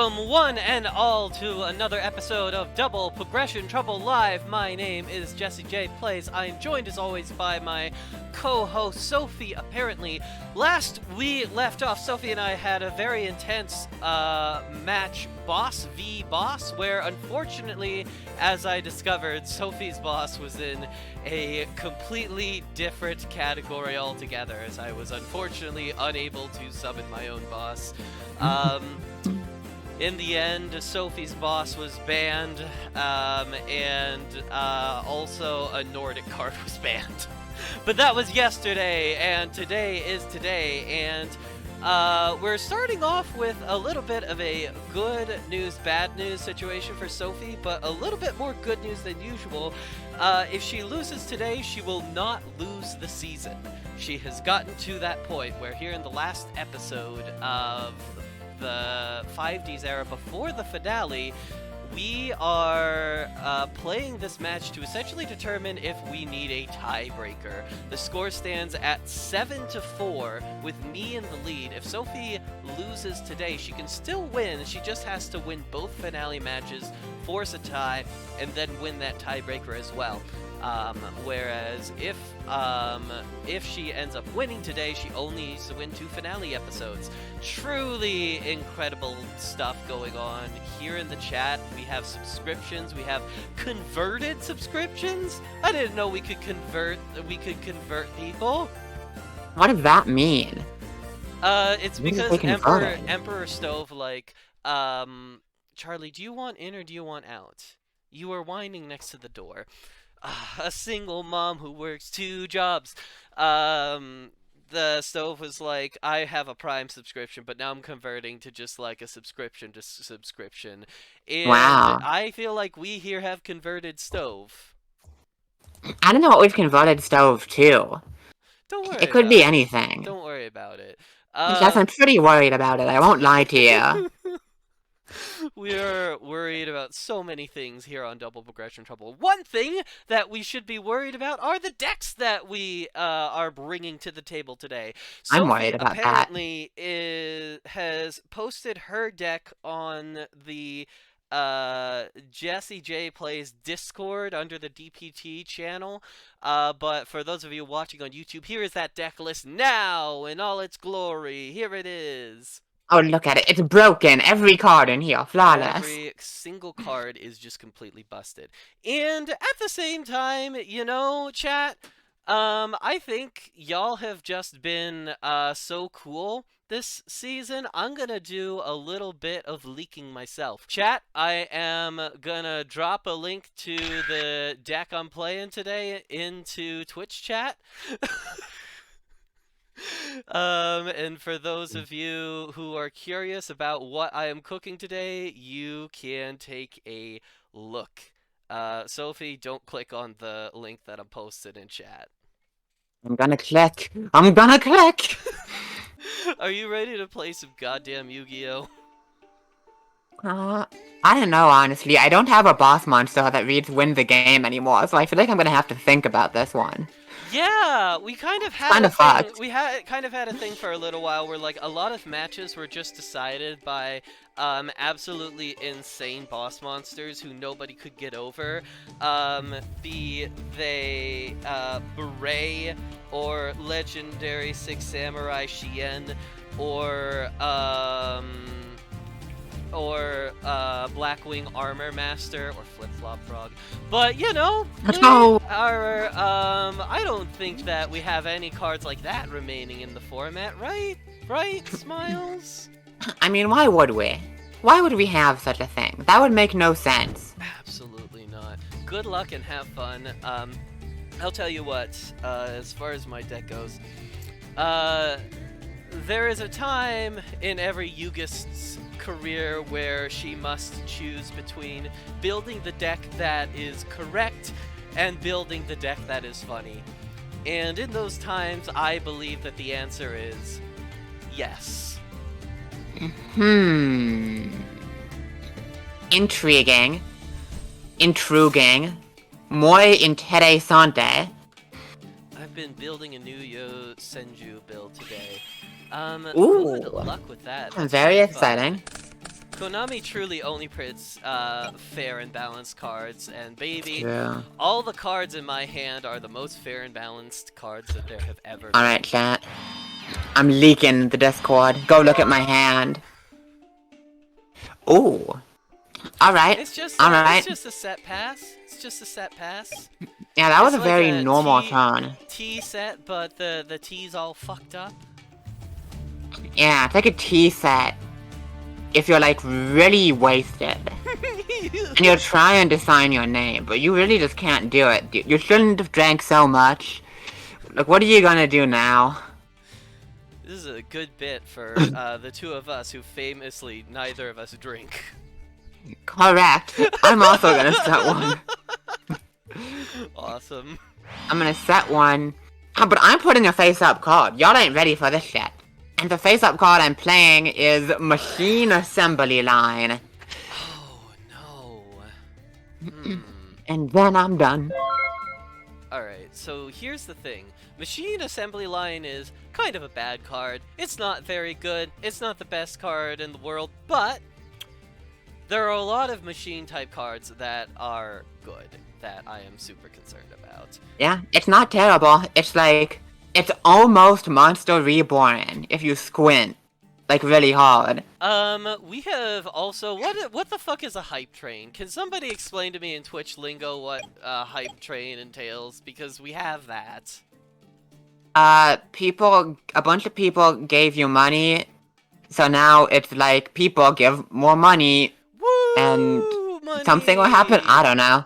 Welcome, one and all, to another episode of Double Progression Trouble Live. My name is Jesse J. Plays. I am joined, as always, by my co-host, Sophie. Apparently, last we left off, Sophie and I had a very intense match, boss v boss, where, unfortunately, as I discovered, Sophie's boss was in a completely different category altogether, as I was unfortunately unable to summon my own boss. In the end, Sophie's boss was banned, and also a Nordic card was banned. But that was yesterday, and today is today, and we're starting off with a little bit of a good news, bad news situation for Sophie, but a little bit more good news than usual. If she loses today, she will not lose the season. She has gotten to that point where here in the last episode of the 5D's era before the finale, we are playing this match to essentially determine if we need a tiebreaker. The score stands at 7-4 with me in the lead. If Sophie loses today, she can still win. She just has to win both finale matches, force a tie, and then win that tiebreaker as well. Whereas if she ends up winning today, she only needs to win 2 finale episodes. Truly incredible stuff going on here in the chat. We have subscriptions. We have converted subscriptions. I didn't know we could convert people. What does that mean? It's because Emperor Stove, like, Charlie, do you want in or do you want out? You are whining next to the door. A single mom who works 2 jobs. The Stove was like, I have a Prime subscription, but now I'm converting to just like a subscription to subscription. And wow. I feel like we here have converted Stove. I don't know what we've converted Stove to. Don't worry. It could be anything. Don't worry about it. Yes, I'm pretty worried about it. I won't lie to you. We're worried about so many things here on Double Progression Trouble. One thing that we should be worried about are the decks that we are bringing to the table today. Sophie I'm worried about apparently has posted her deck on the Jesse J Plays Discord under the DPT channel. But for those of you watching on YouTube, here is that deck list now in all its glory. Here it is. Oh, look at it. It's broken. Every card in here. Flawless. Every single card is just completely busted. And at the same time, you know, chat, I think y'all have just been so cool this season. I'm gonna do a little bit of leaking myself. Chat, I am gonna drop a link to the deck I'm playing today into Twitch chat. And for those of you who are curious about what I am cooking today, you can take a look. Sophie, don't click on the link that I'm posted in chat. I'm gonna click. I'm gonna click! Are you ready to play some goddamn Yu-Gi-Oh? I don't know, honestly. I don't have a boss monster that reads win the game anymore, so I feel like I'm gonna have to think about this one. Yeah, we kind of had kind of had a thing for a little while where like a lot of matches were just decided by absolutely insane boss monsters who nobody could get over. Be they Beret or legendary 6 Samurai Shien or Blackwing Armor Master, or Flip-Flop Frog. But, you know, I don't think that we have any cards like that remaining in the format, right? Right, Smiles? I mean, why would we? Why would we have such a thing? That would make no sense. Absolutely not. Good luck and have fun. I'll tell you what, as far as my deck goes, there is a time in every Yugist's career where she must choose between building the deck that is correct and building the deck that is funny. And in those times, I believe that the answer is yes. Intriguing. Muy interesante. I've been building a new Yo Senju build today. Ooh. Good luck with that. Very exciting. Konami truly only prints fair and balanced cards, and baby, Yeah. all the cards in my hand are the most fair and balanced cards that there have ever been. Alright, chat. I'm leaking the Discord. Go look at my hand. Ooh. Alright. It's just Alright. it's just a set pass. It's just a set pass. Yeah, that was It's a like very a normal T- turn. T set, but the T's all fucked up. Yeah, it's like a tea set. If you're like really wasted. And you're trying to sign your name, but you really just can't do it. You shouldn't have drank so much. Like, what are you gonna do now? This is a good bit for the two of us who famously neither of us drink. Correct. I'm also gonna set one. Awesome. I'm gonna set one. But I'm putting a face-up card. Y'all ain't ready for this shit. And the face-up card I'm playing is Machine Assembly Line. Oh no. And then I'm done. Alright, so here's the thing. Machine Assembly Line is kind of a bad card. It's not very good. It's not the best card in the world, but there are a lot of machine-type cards that are good, that I am super concerned about. Yeah, it's not terrible. It's like, it's almost Monster Reborn, if you squint. Like, really hard. We have also, what the fuck is a hype train? Can somebody explain to me in Twitch lingo what hype train entails? Because we have that. A bunch of people gave you money, so now it's like, people give more money, Woo! and Money! something will happen? I don't know.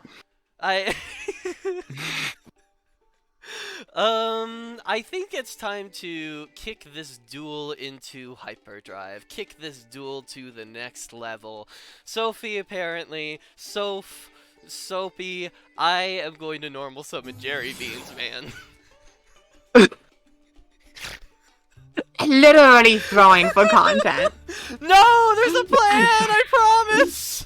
I think it's time to kick this duel into hyperdrive. Kick this duel to the next level. Sophie, apparently. Soapy, I am going to normal summon Jerry Beans, man. Literally throwing for content. No, there's a plan, I promise!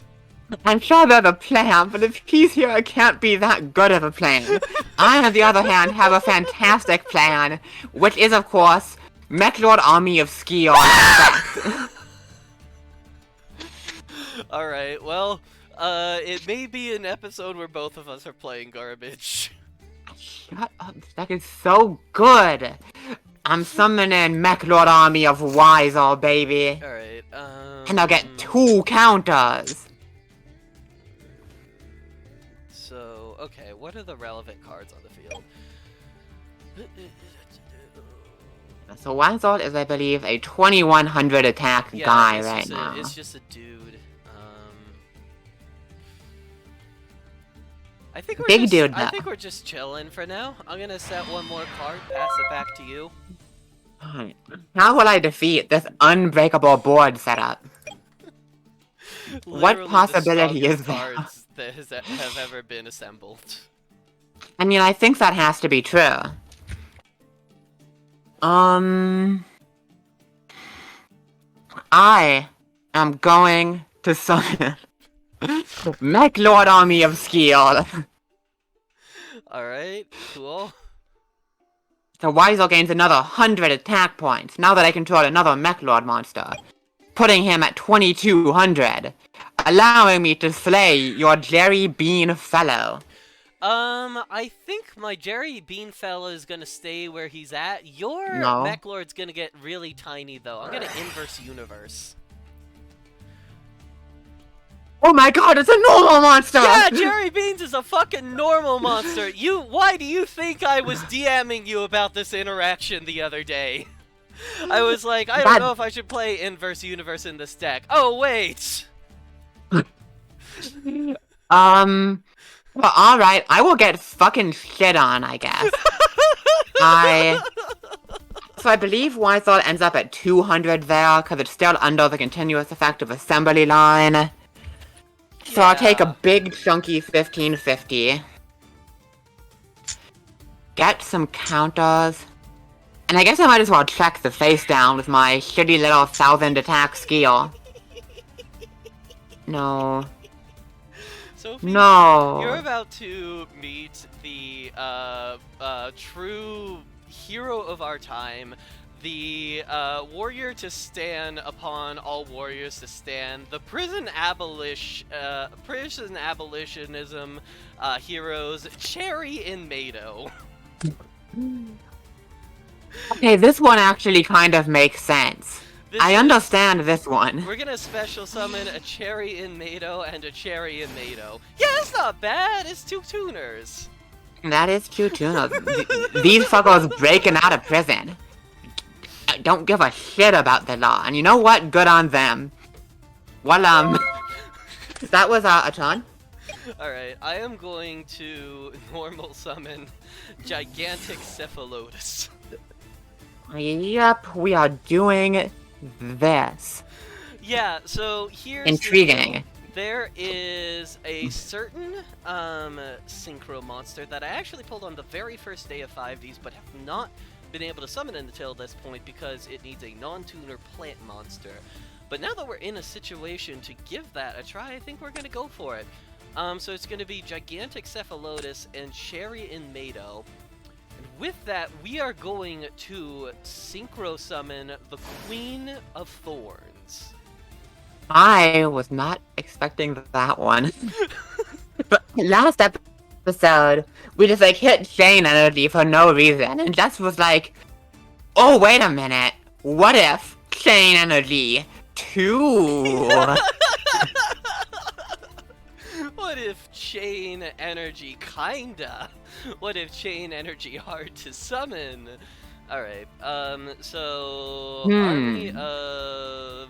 I'm sure there's a plan, but if he's here, it can't be that good of a plan. I, on the other hand, have a fantastic plan, which is, of course, Metlord Army of Skion. Alright, well, it may be an episode where both of us are playing garbage. Shut up, that is so good! I'm summoning Metlord Army of Wiser, baby. Alright, And I'll get 2 counters. So, okay, what are the relevant cards on the field? So Wiser is, I believe, a 2100 attack guy right now. It's just a dude. I think we're just chilling for now. I'm gonna set one more card, pass it back to you. Alright. How will I defeat this unbreakable board setup? What possibility is there? Cards that have ever been assembled. I mean, I think that has to be true. I am going to summon Metlord Army of Skill. Alright, cool. So Wiesel gains another 100 attack points, now that I control another Metlord monster, putting him at 2200, allowing me to slay your Jerry Bean fellow. I think my Jerry Bean fella is gonna stay where he's at. Your Mechlord's gonna get really tiny, though. I'm gonna inverse universe. Oh my god, it's a normal monster! Yeah, Jerry Beans is a fucking normal monster. Why do you think I was DMing you about this interaction the other day? I was like, I don't know if I should play inverse universe in this deck. Oh, wait! Well, alright, I will get fucking shit on, I guess. So I believe Wiesel ends up at 200 there, because it's still under the continuous effect of assembly line. So I'll take a big chunky 1550. Get some counters. And I guess I might as well check the face down with my shitty little 1000 attack skill. No. Sophie, no. You're about to meet the true hero of our time, the warrior to stand upon all warriors to stand. The prison abolitionism heroes Cherry and Mado. Okay, this one actually kind of makes sense. I understand this one. We're gonna special summon a Cherry in Mado and a Cherry in Mado. Yeah, it's not bad. It's 2 tuners. That is true, too. These fuckers breaking out of prison don't give a shit about the law. And you know what? Good on them. Well, that was a turn. Alright, I am going to normal summon Gigantic Cephalotus. Yep, we are doing this. Yeah, so here's intriguing. There is a certain synchro monster that I actually pulled on the very first day of 5D's, but have not been able to summon until this point because it needs a non-tuner plant monster. But now that we're in a situation to give that a try, I think we're going to go for it. So it's going to be Gigantic Cephalotus and Cherry in Mado. And with that, we are going to synchro summon the Queen of Thorns. I was not expecting that one. But last episode, we just hit Shane energy for no reason, and Jess was like, oh, wait a minute, what if Shane energy 2? What if chain energy kinda? What if chain energy hard to summon? Alright, so Army of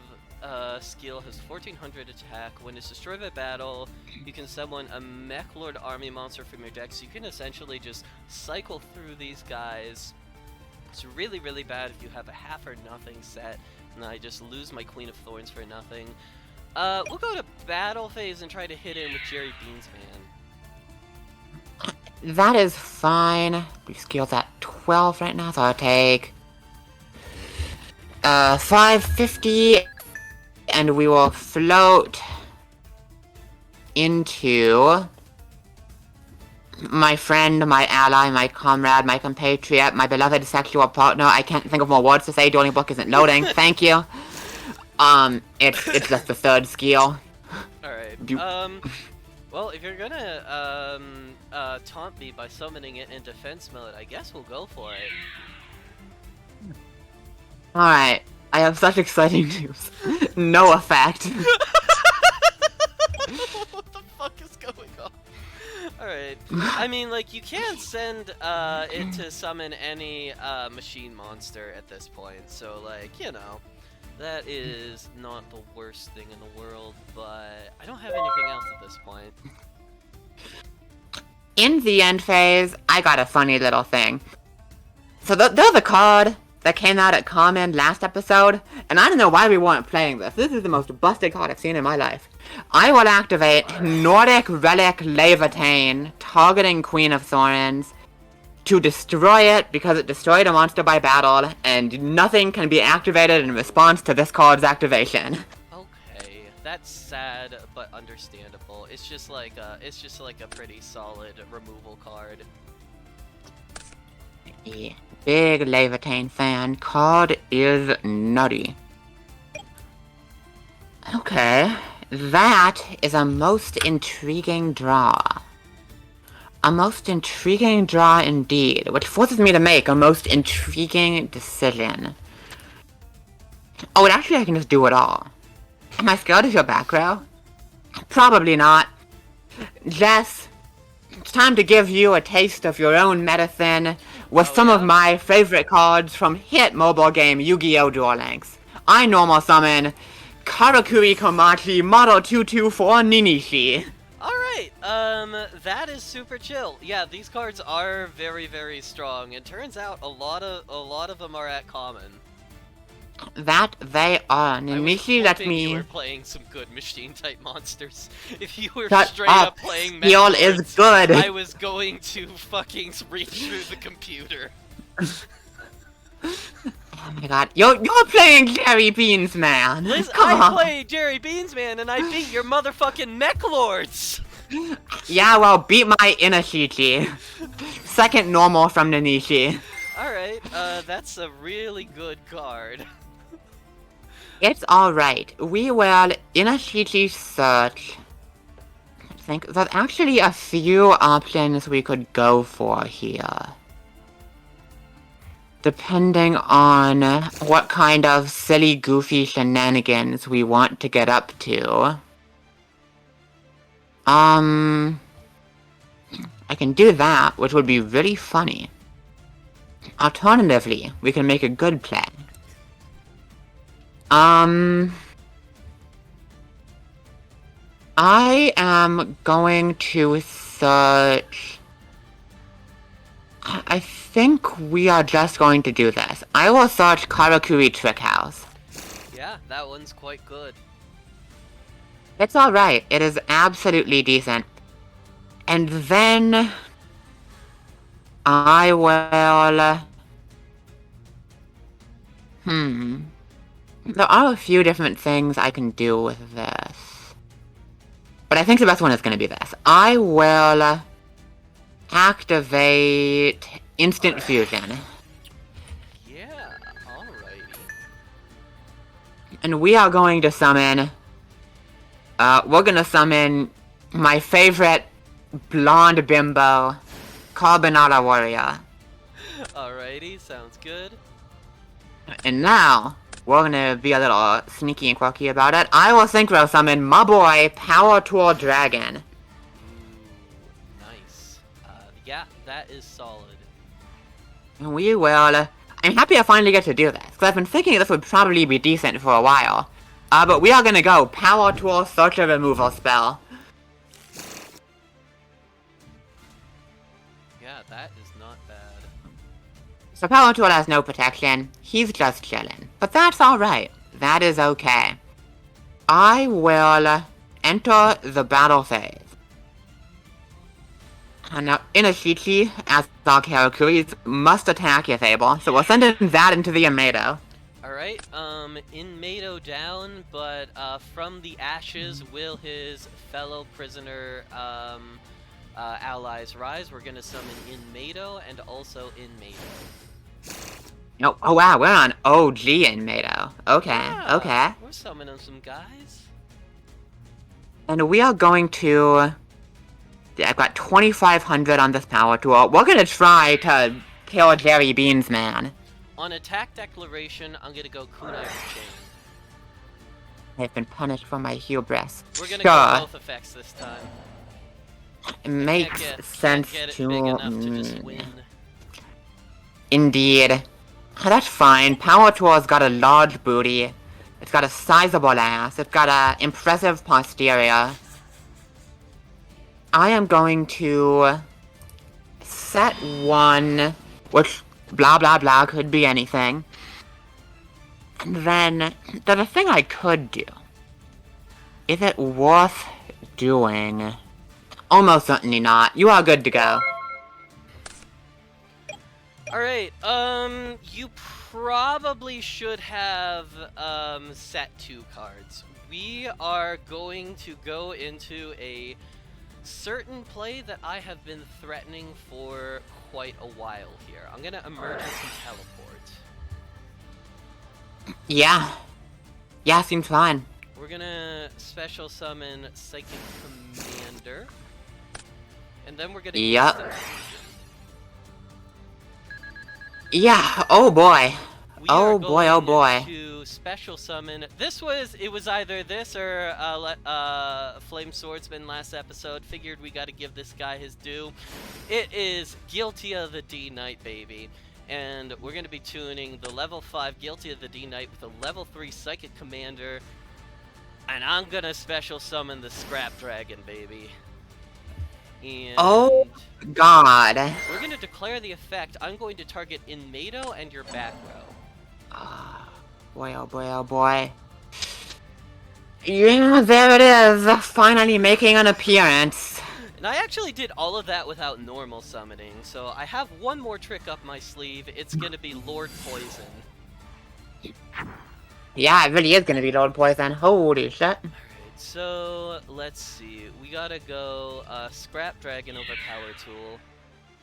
skill has 1400 attack. When it's destroyed by battle, you can summon a Mech Lord army monster from your deck, so you can essentially just cycle through these guys. It's really, really bad if you have a half or nothing set, and I just lose my Queen of Thorns for nothing. We'll go to battle phase and try to hit in with Jerry Beansman. That is fine. We skill's at 12 right now, so I'll take 550, and we will float into my friend, my ally, my comrade, my compatriot, my beloved sexual partner. I can't think of more words to say. Dueling Book isn't loading. Thank you. It's just the third skill. Alright, well, if you're gonna, taunt me by summoning it in defense mode, I guess we'll go for it. Alright, I have such exciting news. No effect. What the fuck is going on? Alright, I mean, you can send, it to summon any, machine monster at this point, so, you know. That is not the worst thing in the world, but I don't have anything else at this point. In the end phase, I got a funny little thing. So there's a card that came out at Common last episode, and I don't know why we weren't playing this. This is the most busted card I've seen in my life. I will activate Nordic Relic Levitain, targeting Queen of Thorns, to destroy it because it destroyed a monster by battle, and nothing can be activated in response to this card's activation. Okay, that's sad but understandable. It's just like a pretty solid removal card. Yeah, big Levitain fan. Card is nutty. Okay, that is a most intriguing draw. A most intriguing draw indeed, which forces me to make a most intriguing decision. Oh, and actually I can just do it all. Am I scared of your back row? Probably not. Jess, it's time to give you a taste of your own medicine with some of my favorite cards from hit mobile game Yu-Gi-Oh! Duel Links. I normal summon Karakuri Komachi Model 224 Ninishi. Alright, that is super chill. Yeah, these cards are very, very strong. It turns out a lot of them are at common. That they are. Ninishi let me... you were playing some good machine-type monsters. If you were Shut straight up. up playing Steel is good. I was going to fucking reach through the computer. Oh my god, you're playing Jerry Beans, man. Liz, Come I on. played Jerry Beansman and I beat your motherfucking mech lords. Yeah, well, beat my Inashiki. Second normal from Ninishi. Alright, that's a really good card. It's alright. We will initially search. I think there's actually a few options we could go for here. Depending on what kind of silly, goofy shenanigans we want to get up to. I can do that, which would be really funny. Alternatively, we can make a good play. I am going to search... I think we are just going to do this. I will search Karakuri Trick House. Yeah, that one's quite good. It's alright. It is absolutely decent. And then... I will... There are a few different things I can do with this. But I think the best one is going to be this. I will activate Instant Fusion. Yeah, alrighty. And we are going to summon... we're going to summon my favorite blonde bimbo, Carbonara Warrior. Alrighty, sounds good. And now, we're gonna be a little sneaky and quirky about it. I will synchro summon my boy, Power Tool Dragon. Ooh, nice. Yeah, that is solid. And we will... I'm happy I finally get to do this, because I've been thinking this would probably be decent for a while. But we are gonna go Power Tool Search and Removal spell. Yeah, that is not bad. So Power Tool has no protection, he's just chilling. But that's alright, that is okay. I will enter the battle phase. And now Inashichi, as our Karakuri, must attack if able, so we'll send that into the Amado. Alright, in Mado down, but from the ashes will his fellow prisoner allies rise. We're gonna summon in Mado and also in Mado. Oh wow, we're on OG in Mado. Okay, Yeah, okay. We're summoning some guys. And we are going to... Yeah, I've got 2,500 on this power tool. We're gonna try to kill Jerry Beans, man. On attack declaration, I'm gonna go Kunai Chain. I've been punished for my hubris. We're gonna Sure. go both effects this time. It makes sense Can't get it to... big enough to just win. Indeed. That's fine. Power Tool's got a large booty. It's got a sizable ass. It's got a impressive posterior. I am going to set one, which blah blah blah could be anything. And then there's a thing I could do. Is it worth doing? Almost certainly not. You are good to go. Alright, you probably should have, set 2 cards. We are going to go into a certain play that I have been threatening for quite a while here. I'm gonna emergency teleport. Yeah. Yeah, seems fine. We're gonna special summon Psychic Commander. And then we're gonna Yup. instant fusion. Yeah, oh boy. We Oh are boy, oh going boy. to special summon. It was either this or Flame Swordsman last episode. Figured we got to give this guy his due. It is Guilty of the D Knight, baby. And we're going to be tuning the level 5 Guilty of the D Knight with a level 3 Psychic Commander. And I'm going to special summon the Scrap Dragon, baby. And Oh god. we're going to declare the effect. I'm going to target in Mado and your back row. Boy, oh boy, oh boy. Yeah, there it is. Finally making an appearance. And I actually did all of that without normal summoning, so I have one more trick up my sleeve. It's gonna be Lord Poison. Yeah, it really is gonna be Lord Poison. Holy shit. Alright, so let's see. We gotta go Scrap Dragon over Power Tool.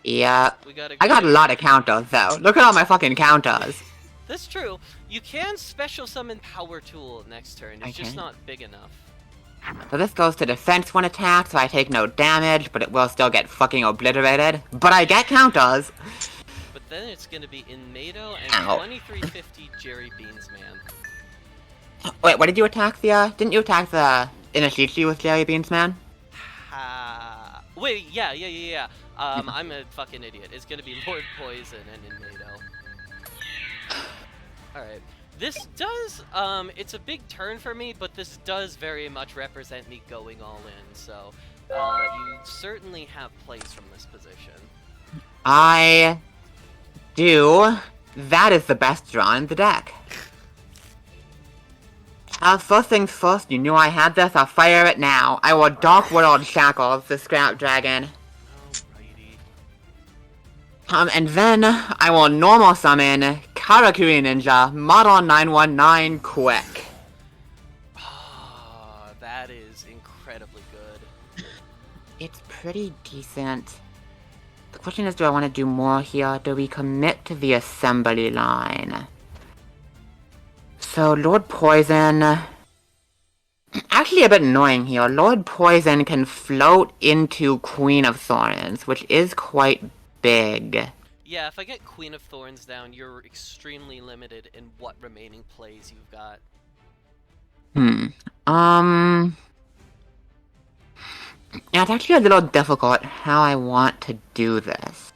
Yeah. We got I got a lot of counters, though. Look at all my fucking counters. That's true. You can special summon Power Tool next turn. It's just Okay. not big enough. So this goes to defense when attacked, so I take no damage, but it will still get fucking obliterated. But I get counters! But then it's gonna be in Mado and Ow. 2350 Jerry Beans Man. Wait, what did you attack the, didn't you attack the Inashichi with Jerry Beans, man? Wait, yeah. I'm a fucking idiot. It's gonna be Lord Poison and in Mado. Alright. This does, it's a big turn for me, but this does very much represent me going all in, so, you certainly have plays from this position. I do. That is the best draw in the deck. First things first, you knew I had this, I'll fire it now. I will Dark World Shackles the Scrap Dragon. Alrighty. And then I will normal summon Karakuri Ninja Model 919 Quick. Ah, that is incredibly good. It's pretty decent. The question is, do I want to do more here? Do we commit to the assembly line? So, Lord Poison... Actually a bit annoying here. Lord Poison can float into Queen of Thorns, which is quite big. Yeah, if I get Queen of Thorns down, you're extremely limited in what remaining plays you've got. Yeah, it's actually a little difficult how I want to do this.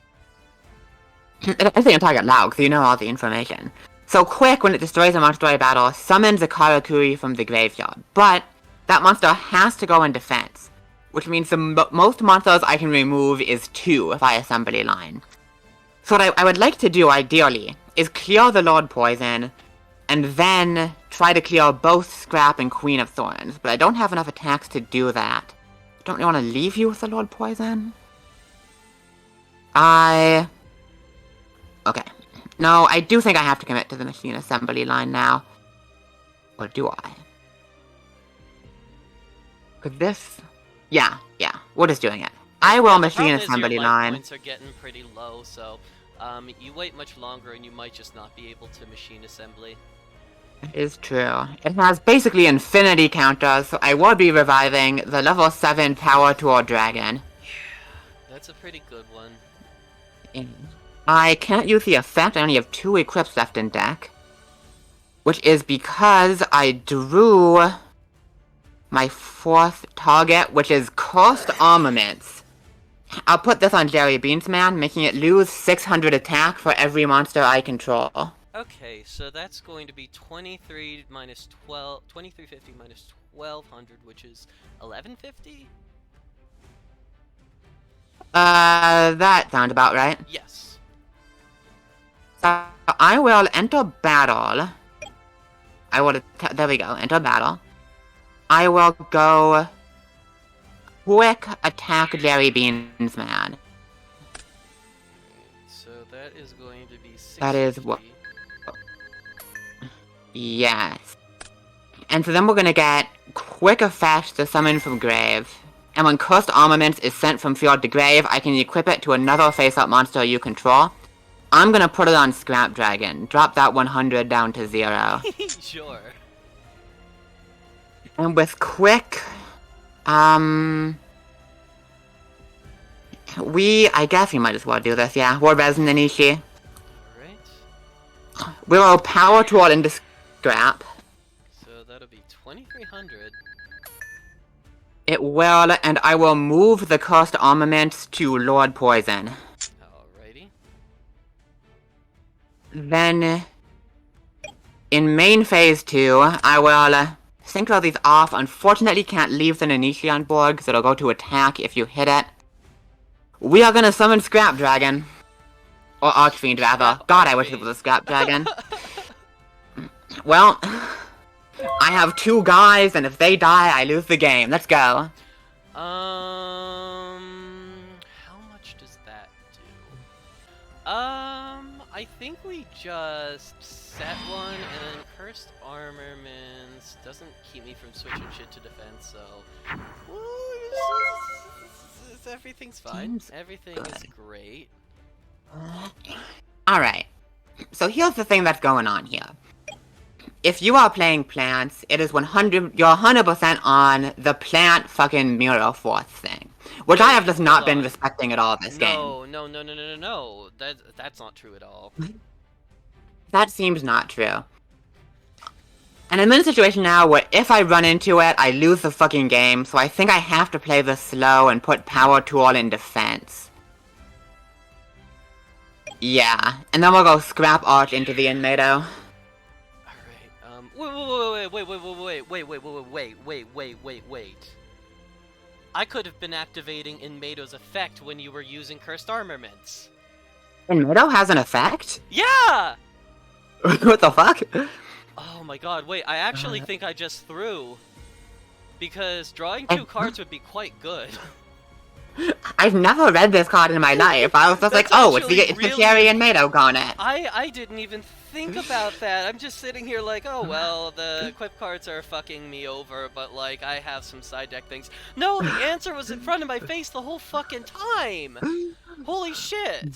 I think I'm talking out loud, because you know all the information. So Quick, when it destroys a monster I battle, summons a Karakuri from the graveyard. But that monster has to go in defense, which means the most monsters I can remove is 2 if I assembly line. So what I would like to do, ideally, is clear the Lord Poison, and then try to clear both Scrap and Queen of Thorns. But I don't have enough attacks to do that. Don't really want to leave you with the Lord Poison. Okay. No, I do think I have to commit to the machine assembly line now. Or do I? Could this... Yeah, we're just doing it. I will machine assembly your line. life points are getting pretty low, so you wait much longer and you might just not be able to machine assembly. It is true. It has basically infinity counters, so I will be reviving the level 7 Power Tool Dragon. That's a pretty good one. I can't use the effect, I only have 2 equips left in deck. Which is because I drew my 4th target, which is Cursed Armaments. I'll put this on Jerry Beansman, making it lose 600 attack for every monster I control. Okay, so that's going to be 23 minus 12, 2350 minus 1200, which is 1150? That sounds about right. Yes. So I will enter battle. There we go, enter battle. I will go Quick attack Jerry Beansman. So that is going to be 650. That is what... Yes. And so then we're gonna get Quick effect to summon from grave. And when Cursed Armaments is sent from field to grave, I can equip it to another face-up monster you control. I'm gonna put it on Scrap Dragon. Drop that 100 down to 0. Sure. And with Quick, I guess we might as well do this, yeah. We're Resident Ishi. Alright. We will Power Tool into Scrap. So that'll be 2300. It will, and I will move the Cursed Armaments to Lord Poison. Alrighty. Then, in main phase 2, I will synchro these off. Unfortunately, can't leave the Nanishi on board, because it'll go to attack if you hit it. We are gonna summon Scrap Dragon. Or Archfiend, rather. God, I wish it was a Scrap Dragon. Well, I have 2 guys, and if they die, I lose the game. Let's go. How much does that do? I think we just set one, and then Cursed Armaments doesn't keep me from switching shit to defense, so... everything's fine. Seems Everything good. is great. Alright. So here's the thing that's going on here. If you are playing plants, it is you're 100% on the plant fucking mirror force thing. Which I have just not been respecting at all this game. No. That's not true at all. That seems not true. And I'm in a situation now where if I run into it, I lose the fucking game, so I think I have to play this slow and put Power Tool in defense. Yeah, and then we'll go Scrap Arch into the Inmato. Wait. I could have been activating Inmato's effect when you were using Cursed Armaments. Inmato has an effect? Yeah! What the fuck? Oh my god, wait, I actually think I just threw. Because drawing 2 cards would be quite good. I've never read this card in my life. I was just like, oh, it's the Cherry Inmato Garnet. I didn't even think about that. I'm just sitting here like, oh well, the equip cards are fucking me over, but like, I have some side deck things. No, the answer was in front of my face the whole fucking time! Holy shit!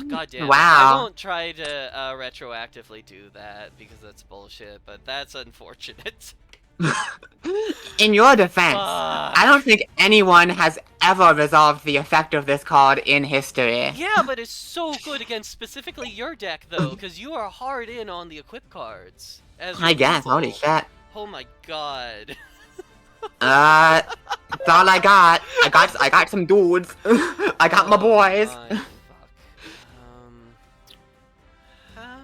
God damn it. Wow. I won't try to retroactively do that, because that's bullshit, but that's unfortunate. In your defense, I don't think anyone has ever resolved the effect of this card in history. Yeah, but it's so good against specifically your deck, though, because you are hard in on the equip cards. I guess, holy shit. Oh my god. That's all I got. I got some dudes. I got my boys. Fuck. How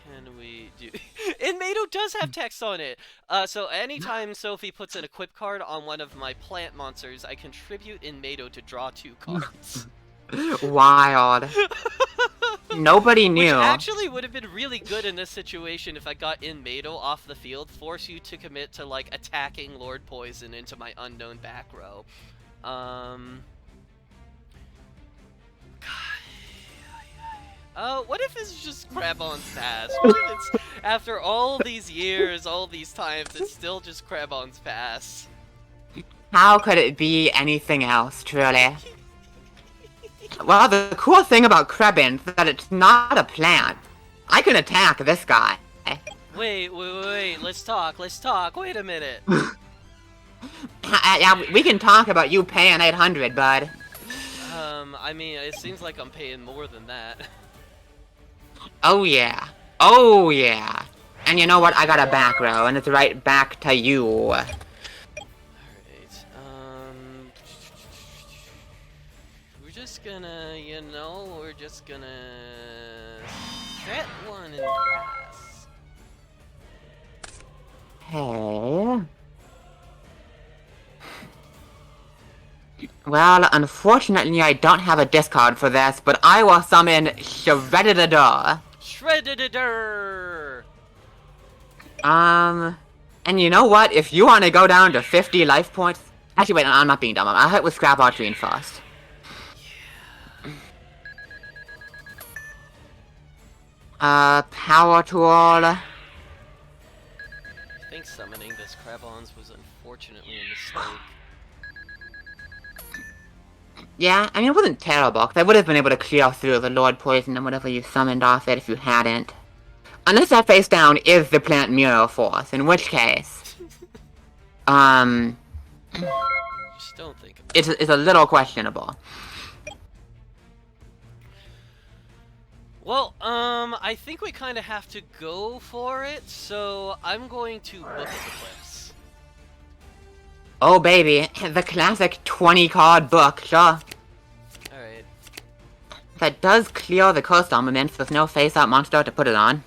can we do... Inmato does have text on it! So anytime Sophie puts an equip card on one of my plant monsters, I contribute Inmato to draw 2 cards. Wild. Nobody knew. Which actually would have been really good in this situation if I got Inmato off the field, force you to commit to, like, attacking Lord Poison into my unknown back row. What if it's just Crabon's Pass? What if it's, after all these years, all these times, it's still just Crabon's Pass? How could it be anything else, truly? Well, the cool thing about Krebin is that it's not a plant. I can attack this guy. Wait, let's talk, wait a minute. Yeah, we can talk about you paying 800, bud. I mean, it seems like I'm paying more than that. Oh yeah. Oh yeah. And you know what? I got a back row, and it's right back to you. Alright, we're just gonna, we're just gonna set one in pass. Hey. Well, unfortunately, I don't have a discard for this, but I will summon Shredded-a-Dur. Shredded-a-Dur! And you know what? If you want to go down to 50 life points... Actually, wait, I'm not being dumb. I'll hit with Scrap Archery first. Yeah. Power Tool. I think summoning this Crabons was unfortunately a mistake. Yeah, I mean, it wasn't terrible, because I would have been able to clear through the Lord Poison and whatever you summoned off it if you hadn't. Unless that face down is the Plant Mirror Force, in which case... Just don't think about it. It's a little questionable. Well, I think we kind of have to go for it, so I'm going to Book of Eclipse. Oh baby, the classic 20-card book, sure. Alright. That does clear the Cursed Armaments with no face-up monster to put it on.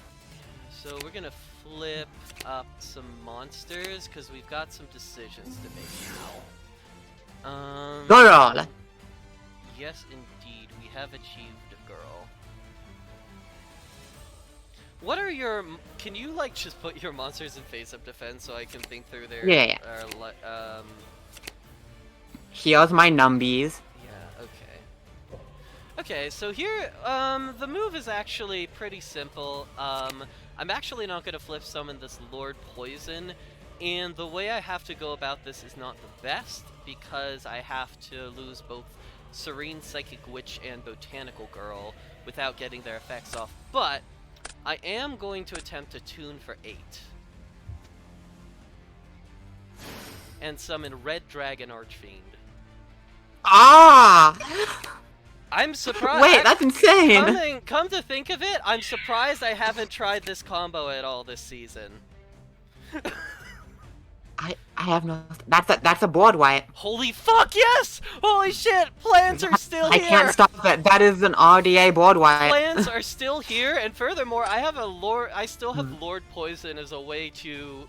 So we're gonna flip up some monsters, because we've got some decisions to make now. Girl! Yes, indeed, we have achieved a girl. What are your... Can you, like, just put your monsters in face-up defense so I can think through their... Yeah. Here's my numbies. Yeah, okay. Okay, so here, the move is actually pretty simple. I'm actually not gonna flip summon this Lord Poison, And the way I have to go about this is not the best, because I have to lose both Serene Psychic Witch and Botanical Girl without getting their effects off, but I am going to attempt to tune for 8. And summon Red Dragon Archfiend. Ah! I'm surprised. Wait, that's insane! Come to think of it, I'm surprised I haven't tried this combo at all this season. I have no... That's a board wipe. Holy fuck, yes! Holy shit, plants are still here! I can't stop it. That is an RDA board wipe. Plants are still here, and furthermore, I still have Lord Poison as a way to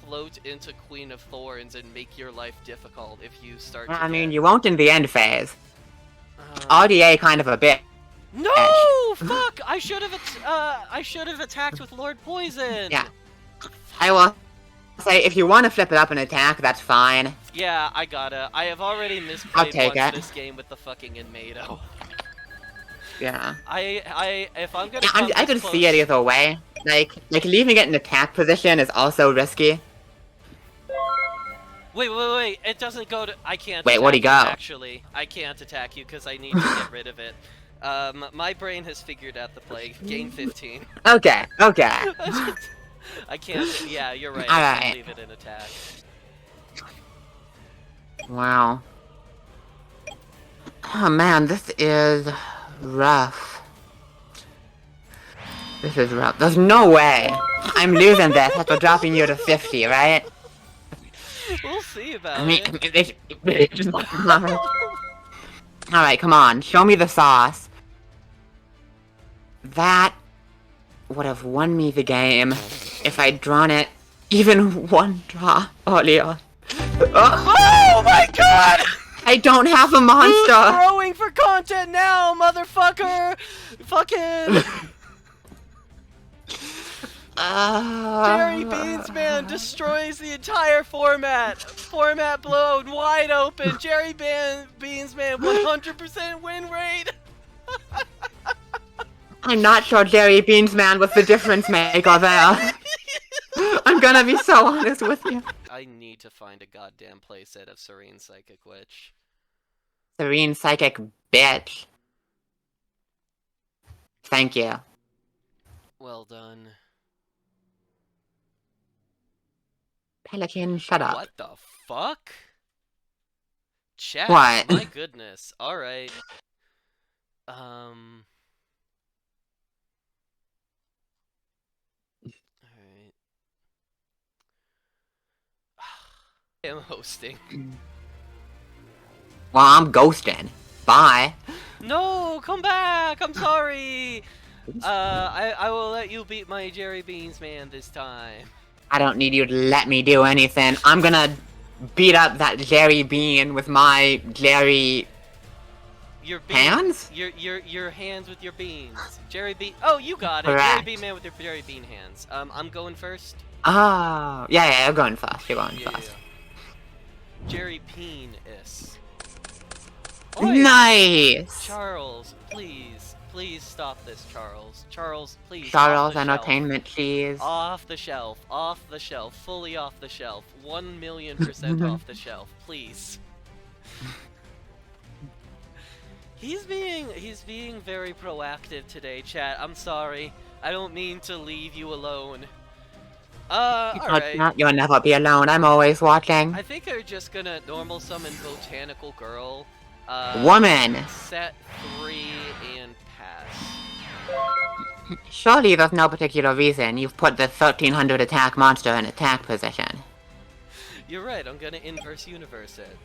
float into Queen of Thorns and make your life difficult if you start to you won't in the end phase. RDA kind of a bit. No! Fuck! I should have attacked with Lord Poison! Yeah. I will say, if you want to flip it up and attack, that's fine. Yeah, I gotta. I have already misplayed this game with the fucking Inmado. Yeah. If I'm gonna I could see it either way. Like leaving it in attack position is also risky. Wait, it doesn't go to... I can't Wait, where'd he go? Actually, I can't attack you because I need to get rid of it. My brain has figured out the play. Gain 15. Okay. I can't... Yeah, you're right. All I can't right. leave it in attack. Wow. Oh man, this is rough. This is rough. There's no way I'm losing this after dropping you to 50, right? We'll see about it. Alright, come on. Show me the sauce. That would have won me the game if I'd drawn it even one draw earlier. Oh my god! I don't have a monster! Who's throwing for content now, motherfucker? Fucking... Jerry Beansman destroys the entire format! Format blown wide open! Jerry Beansman 100% win rate! I'm not sure Jerry Beansman was the difference maker there. I'm gonna be so honest with you. I need to find a goddamn playset of Serene Psychic Witch. Serene Psychic bitch. Thank you. Well done. Pelican, shut up. What the fuck? Chat, What? my goodness. Alright. Alright. I am hosting. Well, I'm ghosting. Bye. No, come back! I'm sorry! I will let you beat my Jerry Beans man this time. I don't need you to let me do anything. I'm gonna beat up that Jerry Bean with my Jerry... Your hands? Your hands with your beans. Jerry Bean... Oh, you got it! Correct. Jerry Bean man with your Jerry Bean hands. I'm going first. Oh, yeah, you're going first. You're going first. Yeah. Jerry Peen-is. Nice! Charles, please stop this, Charles. Charles, please. Charles Entertainment Cheese. Off the shelf, fully off the shelf, 1,000,000% off the shelf, please. He's being very proactive today, chat. I'm sorry. I don't mean to leave you alone. Alright. You'll never be alone. I'm always watching. I think they're just gonna normal summon Botanical Girl. Woman! Set 3 and pass. Surely there's no particular reason you've put the 1300 attack monster in attack position. You're right, I'm gonna inverse universe it.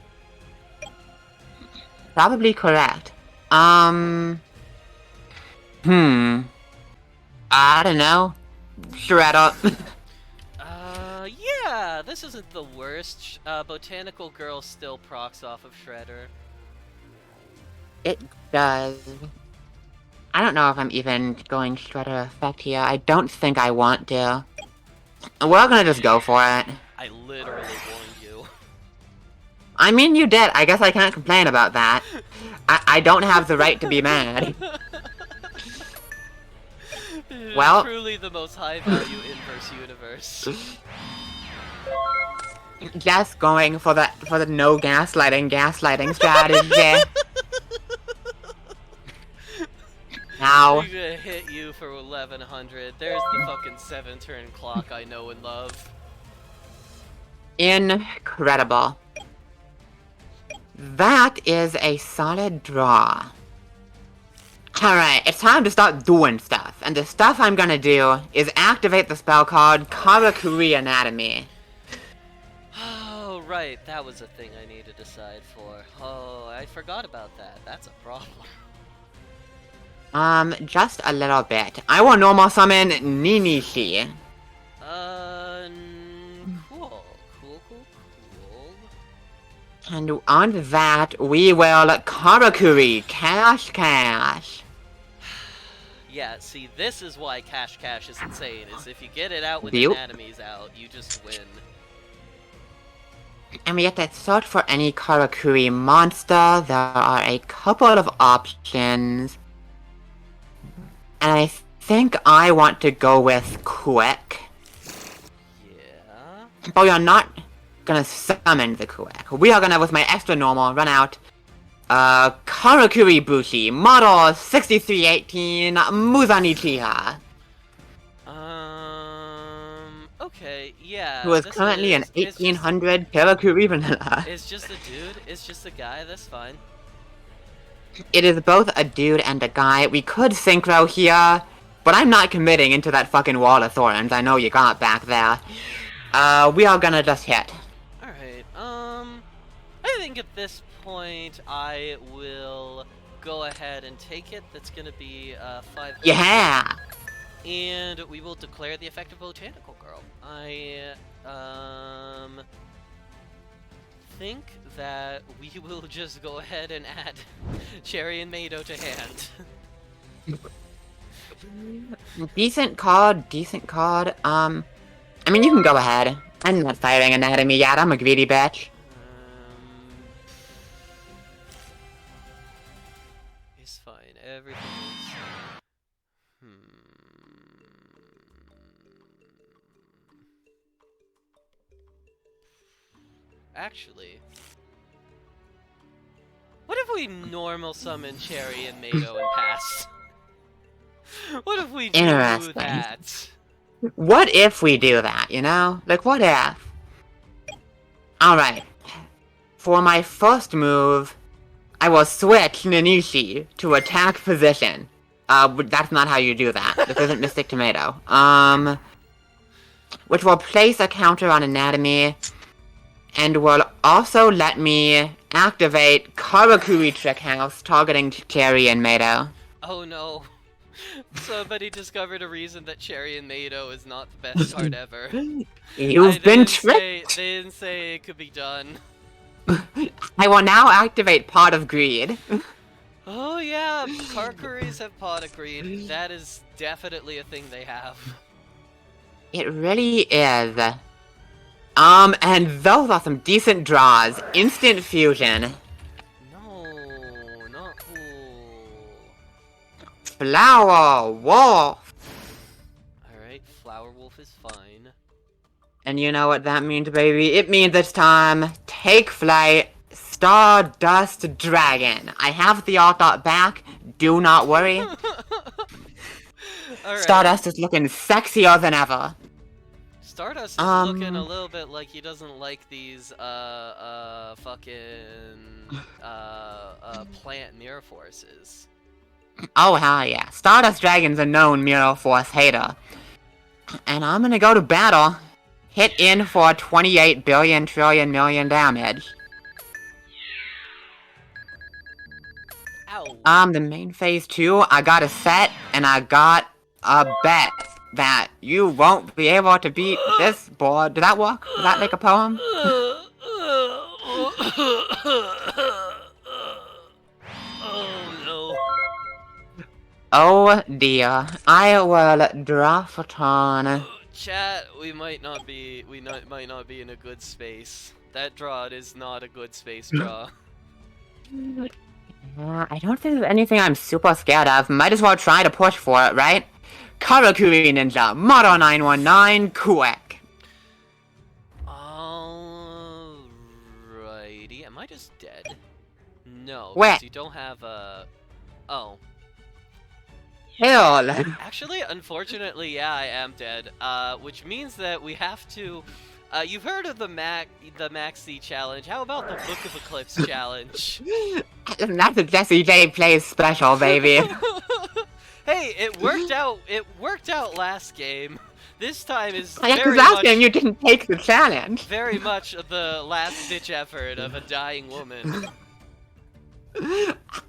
Probably correct. I don't know. Shredder. Yeah, this isn't the worst. Botanical Girl still procs off of Shredder. It does. I don't know if I'm even going Shredder effect here. I don't think I want to. We're gonna just go for it. I literally warned you. I mean, you did. I guess I can't complain about that. I don't have the right to be mad. Well... truly the most high-value inverse universe. Just going for the no gaslighting strategy. Now. We're gonna hit you for 1100. There's the fucking 7-turn clock I know and love. Incredible. That is a solid draw. Alright, it's time to start doing stuff. And the stuff I'm gonna do is activate the spell card Karakuri Anatomy. Oh, right. That was a thing I need to decide for. Oh, I forgot about that. That's a problem. Just a little bit. I will normal summon Ninishi. Cool. And on that, we will Karakuri Cash. Yeah, see, this is why Cash is insane, is if you get it out with Yep. Anatomies out, you just win. And we have to search for any Karakuri monster. There are a couple of options. And I think I want to go with Quick. Yeah. But we are not gonna summon the Quick. We are gonna, with my extra normal, run out Karakuri Bushi, model 6318, Muzani Chiha. Okay, yeah. Who is currently an 1800 Karakuri Vanilla. It's just a dude, it's just a guy, that's fine. It is both a dude and a guy. We could synchro here, but I'm not committing into that fucking wall of thorns I know you got back there. We are gonna just hit. Alright, I think at this point I will go ahead and take it. That's gonna be 5. Yeah! And we will declare the effective Botanical Girl. I think that we will just go ahead and add Cherry and Mado to hand. Decent card. I mean, you can go ahead. I'm not firing Anatomy yet, I'm a greedy bitch. It's fine, everything is... Actually, what if we normal summon Cherry and Mado and pass? What if we do that? What if we do that, you know? Like, what if? Alright. For my first move, I will switch Nanishi to attack position. That's not how you do that. This isn't Mystic Tomato. Which will place a counter on Anatomy, and will also let me activate Karakuri Trick House, targeting Cherry and Mado. Oh no. Somebody discovered a reason that Cherry and Mado is not the best card ever. You've been tricked! They didn't say it could be done. I will now activate Pot of Greed. Oh yeah, Karakuris have Pot of Greed. That is definitely a thing they have. It really is. And those are some decent draws. Instant Fusion. No, not cool. Flower Wolf. Alright, Flower Wolf is fine. And you know what that means, baby? It means it's time. Take flight. Stardust Dragon. I have the art back. Do not worry. Right. Stardust is looking sexier than ever. Stardust is looking a little bit like he doesn't like these, plant mirror forces. Oh, hell yeah. Stardust Dragon's a known mirror force hater. And I'm gonna go to battle. Hit in for 28 billion trillion million damage. Ow. The main phase 2, I got a set, and I got a bet that you won't be able to beat this board. Did that work? Did that make a poem? Oh no. Oh dear. I will draw for turn. Chat, we might not be in a good space. That draw is not a good space draw. I don't think there's anything I'm super scared of. Might as well try to push for it, right? Karakuri Ninja, Model 919, quick. No, Where? because you don't have a... Oh. Hell. Actually, unfortunately, yeah, I am dead. Which means that we have to... you've heard of the Maxi challenge. How about the Book of Eclipse challenge? That's a Jesse J plays special, baby. Hey, it worked out. It worked out last game. This time is Yeah, very because last much, game you didn't take the challenge. very much the last-ditch effort of a dying woman.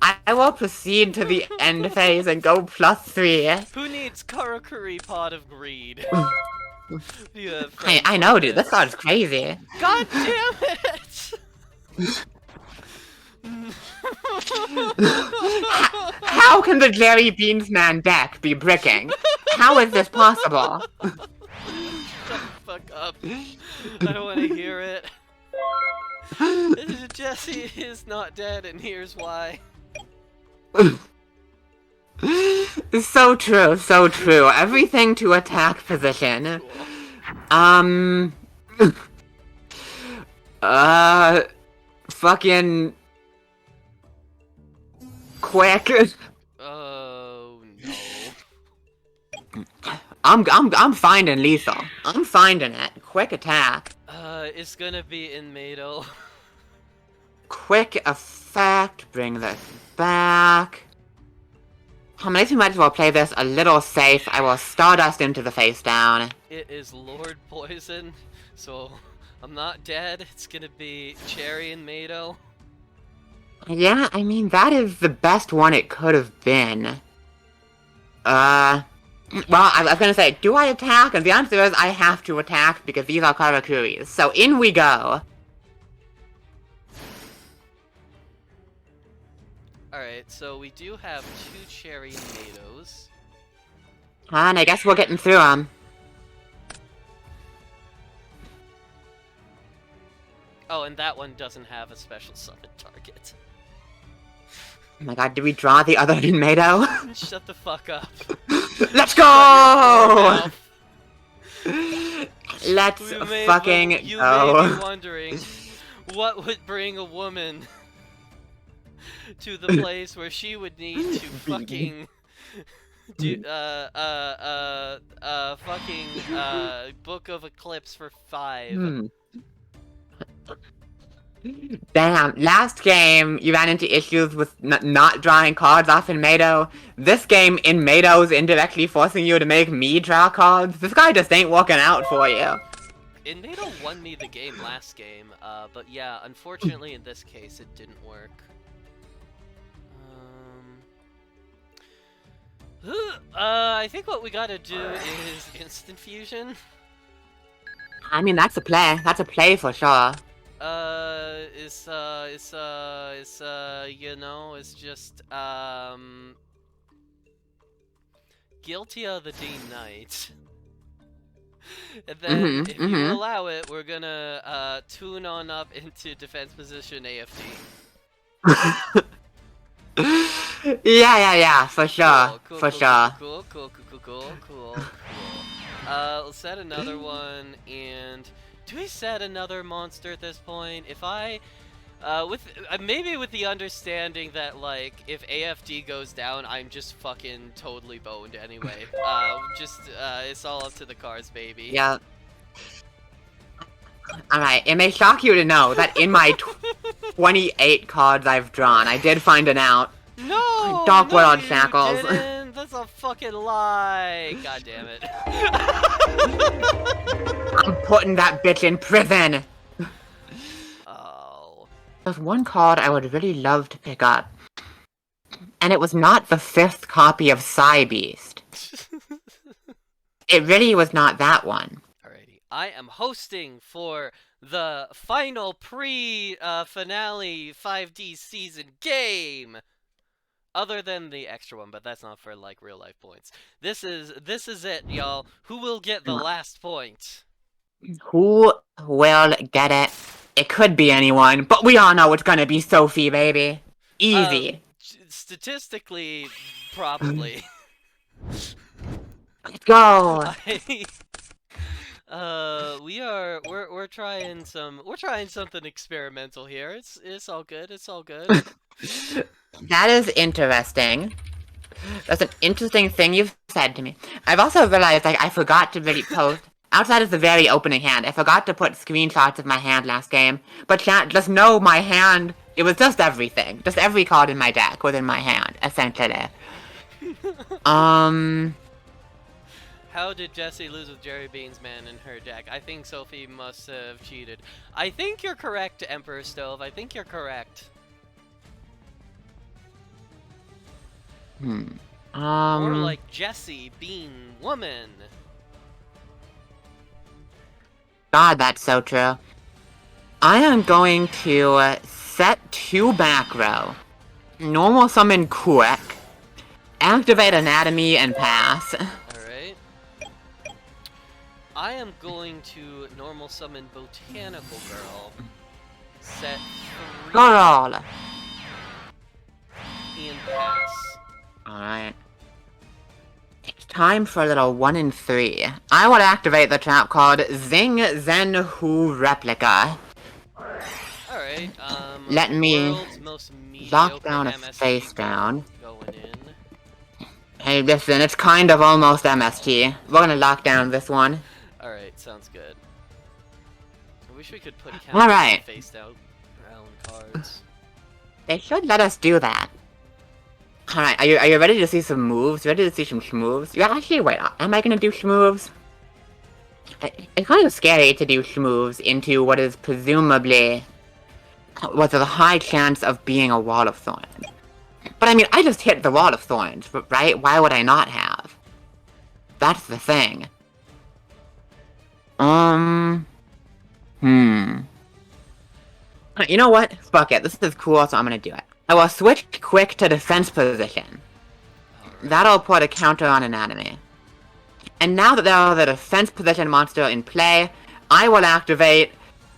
I will proceed to the end phase and go +3. Who needs Karakuri Pot of Greed? I know, dude. This card's crazy. God damn it! How can the Jerry Beans Man deck be bricking? How is this possible? Shut the fuck up. I don't want to hear it. Jesse is not dead, and here's why. So true, so true. Everything to attack position. Cool. Fucking... Quick. Oh, no. I'm finding lethal. I'm finding it. Quick attack. It's gonna be in Mado. Quick effect. Bring this back. I guess we might as well play this a little safe. I will Stardust into the face down. It is Lord Poison, so I'm not dead. It's gonna be Cherry and Mado. Yeah, I mean, that is the best one it could have been. Well, I was gonna say, do I attack? And the answer is I have to attack because these are Karakuris. So in we go. Alright, so we do have 2 Cherry Mados. And I guess we're getting through them. Oh, and that one doesn't have a special summon target. Oh my god, did we draw the other Mado? Shut the fuck up. Let's go! Let's You fucking may go. be wondering, what would bring a woman to the place where she would need to fucking do, Book of Eclipse for 5. Damn, last game you ran into issues with not drawing cards off in Mado. This game in Mado's indirectly forcing you to make me draw cards. This guy just ain't working out for you. In Mado won me the game last game, but yeah, unfortunately in this case it didn't work. I think what we gotta do is instant fusion. I mean, that's a play. That's a play for sure. You know, it's just, Guilty of the Dean Knight. And then, if you allow it, we're gonna, tune on up into defense position AFD. Yeah, for sure, for sure. Cool. Let's set another one, and do we set another monster at this point? If I, maybe with the understanding that, like, if AFD goes down, I'm just fucking totally boned anyway. It's all up to the cards, baby. Yeah. Alright, it may shock you to know that in my 28 cards I've drawn, I did find an out. No! Dark no, World you Shackles. didn't. That's a fucking lie! God damn it. I'm putting that bitch in prison! Oh. There's one card I would really love to pick up. And it was not the 5th copy of Psy Beast. It really was not that one. Alrighty. I am hosting for the final pre-finale 5D season game! Other than the extra one, but that's not for, like, real-life points. This is it, y'all. Who will get the last point? Who will get it? It could be anyone, but we all know it's gonna be Sophie, baby. Easy. Statistically, probably. Let's go. We're trying something experimental here. It's all good. It's all good. That is interesting. That's an interesting thing you've said to me. I've also realized, like, I forgot to really post, outside of the very opening hand, I forgot to put screenshots of my hand last game. But chat, just know my hand, it was just everything. Just every card in my deck was in my hand, essentially. How did Jessie lose with Jerry Beans Man in her deck? I think Sophie must have cheated. I think you're correct, Emperor Stove. I think you're correct. Or like Jessie Bean Woman. God, that's so true. I am going to set 2 back row. Normal summon quick. Activate Anatomy and pass. Alright. I am going to normal summon Botanical Girl. Set 3 Girl! and pass. Alright. It's time for a little 1 in 3. I will activate the trap called Zing Zen Hu Replica. Alright, Let me world's most lock down a MST face down. Going in. Hey, listen, it's kind of almost MST. We're gonna lock down this one. Alright, sounds good. I wish we could put Alright. face out round cards. They should let us do that. Alright, are you ready to see some moves? Ready to see some schmoves? Yeah, actually, wait, am I gonna do schmoves? It's kind of scary to do schmoves into what is presumably with a high chance of being a Wall of Thorns. But I mean, I just hit the Wall of Thorns, right? Why would I not have? That's the thing. You know what? Fuck it, this is cool, so I'm gonna do it. I will switch quick to defense position. That'll put a counter on Anatomy. And now that there is a defense position monster in play, I will activate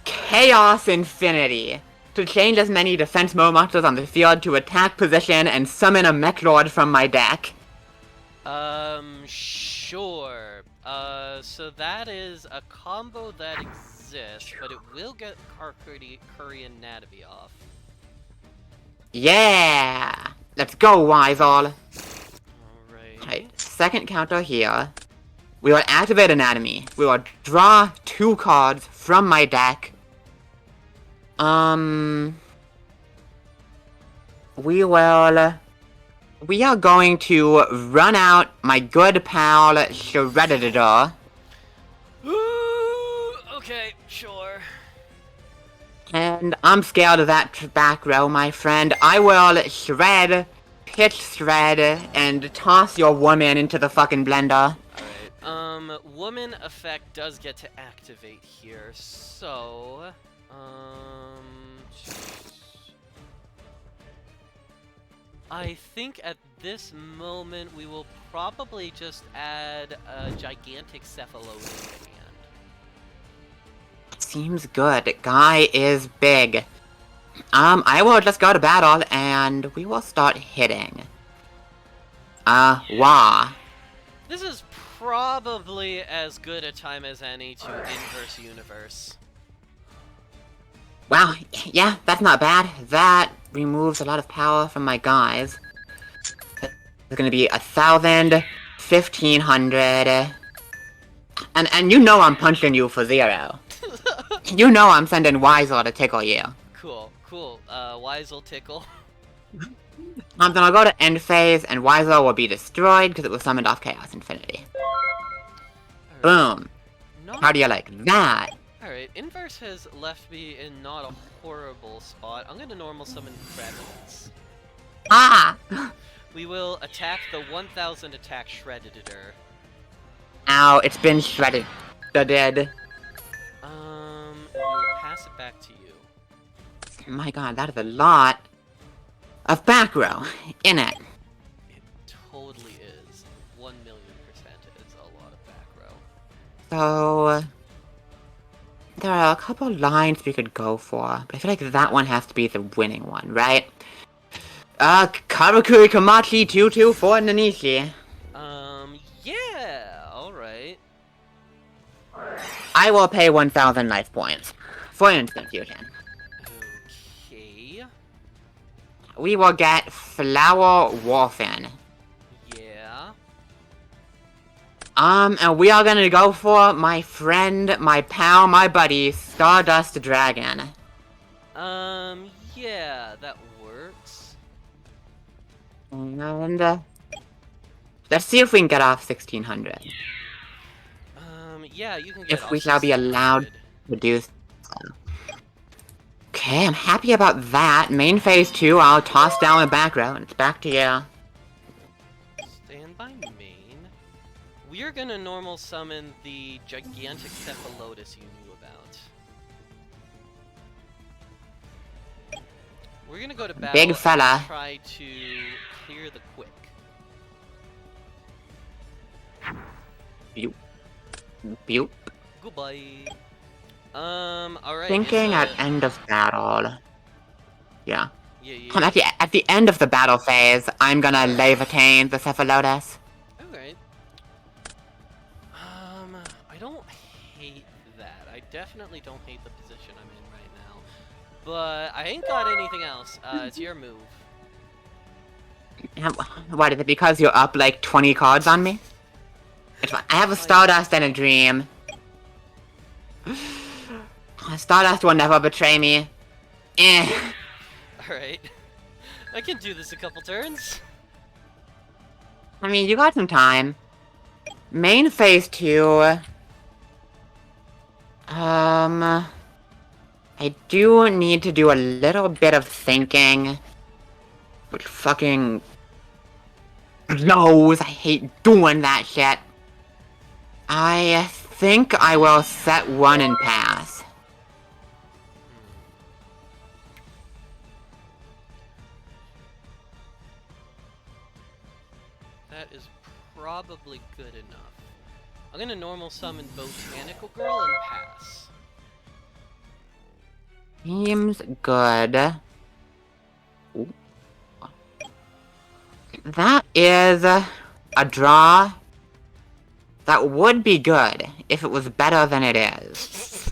Chaos Infinity to change as many defense mode monsters on the field to attack position and summon a Mech Lord from my deck. Sure. So that is a combo that exists, but it will get Curry Anatomy off. Yeah! Let's go, Wiseall! Alright. Second counter here. We will activate Anatomy. We will draw 2 cards from my deck. We are going to run out my good pal, Shredditor. Ooh, okay, sure. And I'm scared of that back row, my friend. I will shred, pitch shred, and toss your woman into the fucking blender. Alright, woman effect does get to activate here, so... I think at this moment we will probably just add a gigantic Cephaloid to the hand. Seems good. Guy is big. I will just go to battle and we will start hitting. Wah. This is probably as good a time as any to inverse universe. Wow, yeah, that's not bad. That removes a lot of power from my guys. It's gonna be 1,000, 1,500, and you know I'm punching you for 0. You know I'm sending Wiseall to tickle you. Cool. Wiseall tickle. I'm gonna go to end phase, and Wiseall will be destroyed because it was summoned off Chaos Infinity. Boom. How do you like that? Alright, Inverse has left me in not a horrible spot. I'm gonna normal summon Prevalence. Ah! We will attack the 1000 attack Shredditor. Ow, it's been shredded. The dead. We will pass it back to you. My god, that is a lot of back row in it. It totally is. 1,000,000% is a lot of back row. So... there are a couple lines we could go for, but I feel like that one has to be the winning one, right? Karakuri Kamachi 224 Nanishi. Yeah, alright. I will pay 1,000 life points for instant fusion. Okay. we will get Flower Wolfen. Yeah. And we are gonna go for my friend, my pal, my buddy, Stardust Dragon. Yeah, that works. And, let's see if we can get off 1600. Yeah, you can get If off we shall be allowed 1600. to do so. Okay, I'm happy about that. Main phase 2, I'll toss down the back row, and it's back to you. Stand by main. We are gonna normal summon the gigantic Cephalotus you knew about. We're gonna go to battle Big fella. and try to clear the quick. Boop. Boop. Goodbye. Alright. Thinking at end of battle. Yeah. Yeah. At the end of the battle phase, I'm gonna levitate the Cephalotus. Alright. I don't hate that. I definitely don't hate the position I'm in right now. But I ain't got anything else. It's your move. What, is it because you're up like 20 cards on me? I have a Stardust and a Dream. Stardust will never betray me. Alright. I can do this a couple turns. I mean, you got some time. Main phase 2. I do need to do a little bit of thinking. Which fucking blows. I hate doing that shit. I think I will set one and pass. That is probably good enough. I'm gonna normal summon Botanical Girl and pass. Seems good. Ooh. That is a draw that would be good if it was better than it is.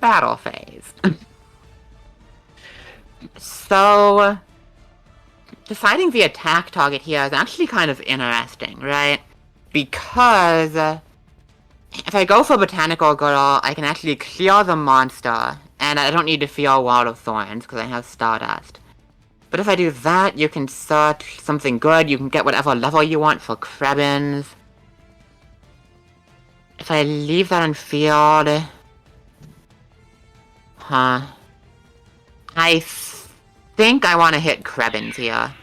Battle phase. So, deciding the attack target here is actually kind of interesting, right? Because if I go for Botanical Girl, I can actually clear the monster, and I don't need to fear Wall of Thorns because I have Stardust. But if I do that, you can search something good, you can get whatever level you want for Krebins. If I leave that on field... I think I want to hit Krebins here.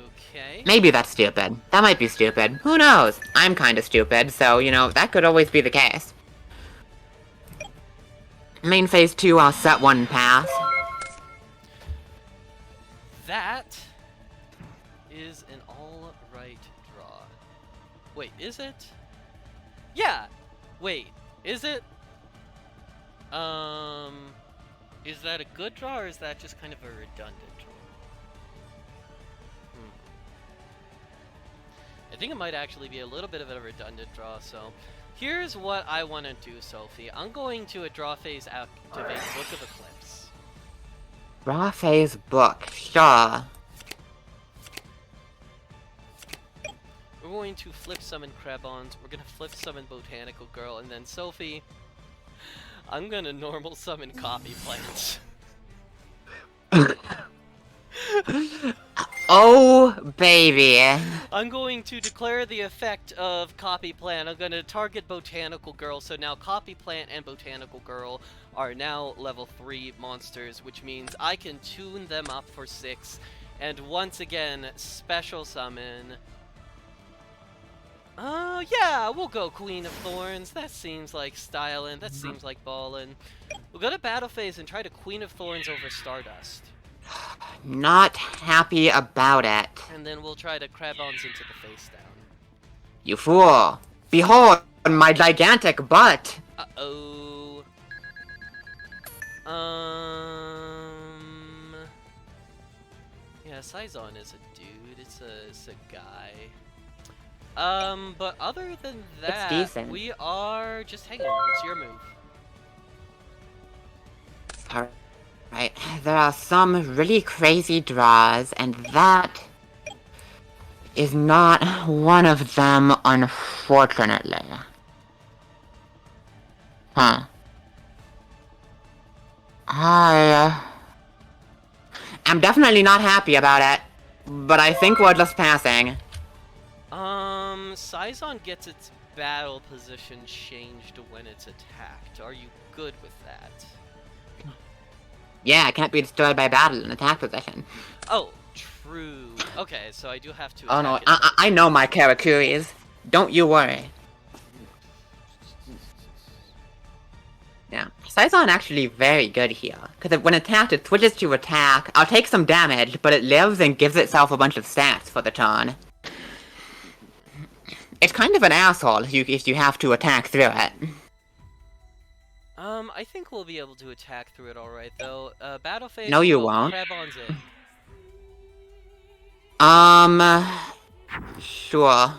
Okay. Maybe that's stupid. That might be stupid. Who knows? I'm kinda stupid, so, you know, that could always be the case. Main phase 2, I'll set one pass. That is an alright draw. Wait, is it? Yeah! Wait, is it? Is that a good draw, or is that just kind of a redundant draw? I think it might actually be a little bit of a redundant draw, so... Here's what I want to do, Sophie. I'm going to a draw phase activate Book of Eclipse. Draw phase book, sure. We're going to flip summon Krebons, we're going to flip summon Botanical Girl, and then Sophie... I'm gonna normal summon Copy Plants. Oh, baby. I'm going to declare the effect of Copy Plant. I'm gonna target Botanical Girl, so now Copy Plant and Botanical Girl are now level 3 monsters, which means I can tune them up for 6, and once again, special summon... yeah, we'll go Queen of Thorns. That seems like stylin', that seems like ballin'. We'll go to Battle Phase and try to Queen of Thorns over Stardust. Not happy about it. And then we'll try to Crabons into the face down. You fool! Behold my gigantic butt! Uh-oh. Yeah, Saizon is a dude. It's a guy. But other than that, we are just hanging. It's your move. Alright, there are some really crazy draws, and that is not one of them, unfortunately. Huh. I'm definitely not happy about it, but I think we're just passing. Saison gets its battle position changed when it's attacked. Are you good with that? Yeah, it can't be destroyed by battle in attack position. Oh, true. Okay, so I do have to Oh no, attack it. I know my Karakuris. Don't you worry. Yeah, Saison actually very good here, because when attacked it switches to attack. I'll take some damage, but it lives and gives itself a bunch of stats for the turn. It's kind of an asshole if you have to attack through it. I think we'll be able to attack through it alright, though. Battle phase. No, you will won't. Crab on Zin. Sure.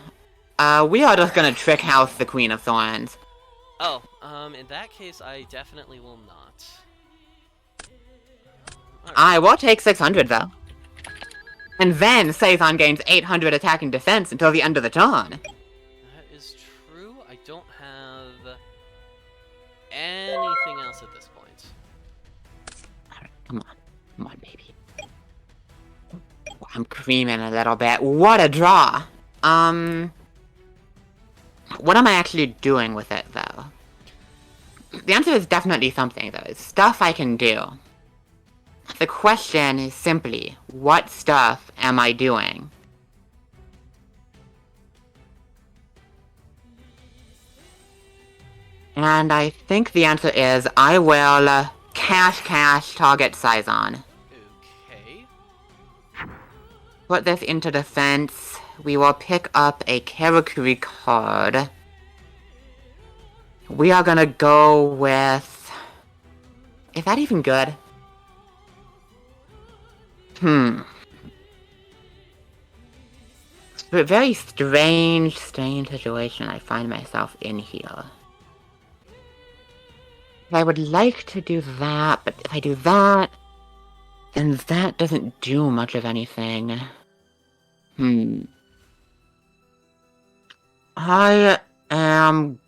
We are just gonna trick house the Queen of Thorns. Oh, in that case, I definitely will not. Right. I will take 600, though. And then Saison gains 800 attacking defense until the end of the turn. That is true. I don't have anything else at this point. Alright, come on. Come on, baby. I'm creaming a little bit. What a draw! What am I actually doing with it, though? The answer is definitely something, though. It's stuff I can do. The question is simply, what stuff am I doing? And I think the answer is, I will cash target Saison. Okay. Put this into defense. We will pick up a Karakuri card. We are gonna go with... Is that even good? It's a very strange situation I find myself in here. I would like to do that, but if I do that, then that doesn't do much of anything. I am...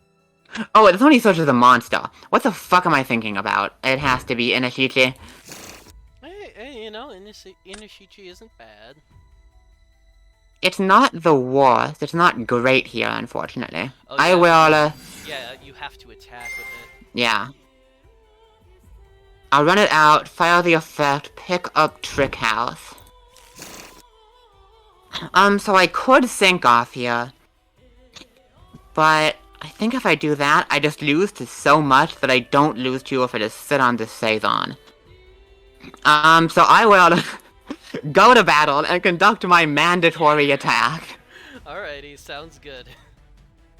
Oh, it's only such as a monster. What the fuck am I thinking about? It has to be Inishichi. Hey, you know, Inishichi isn't bad. It's not the worst. It's not great here, unfortunately. Oh, I yeah. will, Yeah, you have to attack with it. Yeah. I'll run it out, fire the effect, pick up Trick House. So I could sink off here. But I think if I do that, I just lose to so much that I don't lose to if I just sit on this Saison. So I will go to battle and conduct my mandatory attack. Alrighty, sounds good.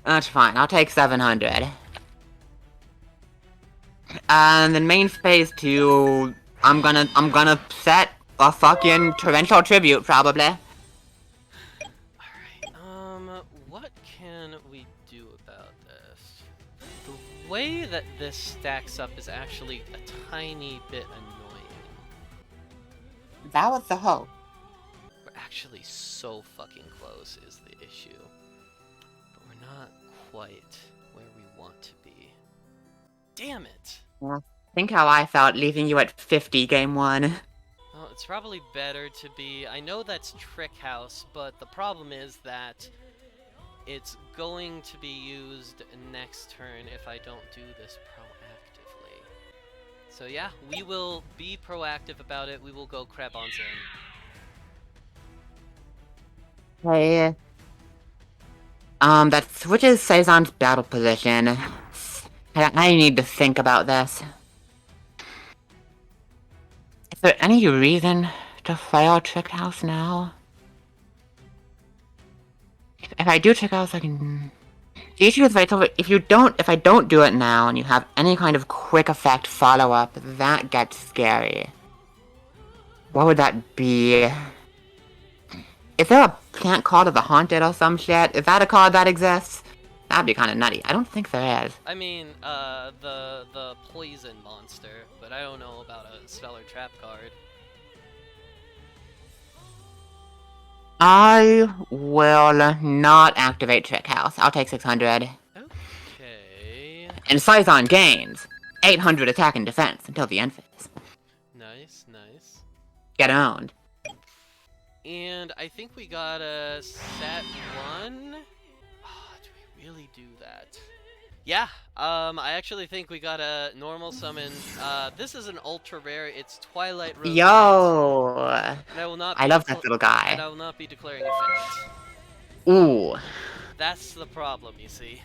That's fine, I'll take 700. And then main phase 2, I'm gonna set a fucking torrential tribute, probably. Alright, what can we do about this? The way that this stacks up is actually a tiny bit annoying. That was the hope. We're actually so fucking close is the issue. But we're not quite where we want to be. Damn it! Yeah. Think how I felt leaving you at 50 game 1. Well, it's probably better to be... I know that's Trick House, but the problem is that it's going to be used next turn if I don't do this proactively. So yeah, we will be proactive about it. We will go Crab on Zin. Hey. That switches Saison's battle position. I need to think about this. Is there any reason to fire Trick House now? If I do Trick House, I can... The issue is if I don't do it now and you have any kind of quick effect follow-up, that gets scary. What would that be? Is there a plant card of the Haunted or some shit? Is that a card that exists? That'd be kind of nutty. I don't think there is. I mean, the poison monster, but I don't know about a Stellar Trap card. I will not activate Trick House. I'll take 600. Okay. And Scython gains 800 attack and defense until the end phase. Nice, nice. Get owned. And I think we got a set 1. Do we really do that? Yeah, I actually think we got a normal summon. This is an ultra rare. It's Twilight Rose. Yo! And I will not. I love that little guy. And I will not be declaring effect. Ooh. That's the problem, you see.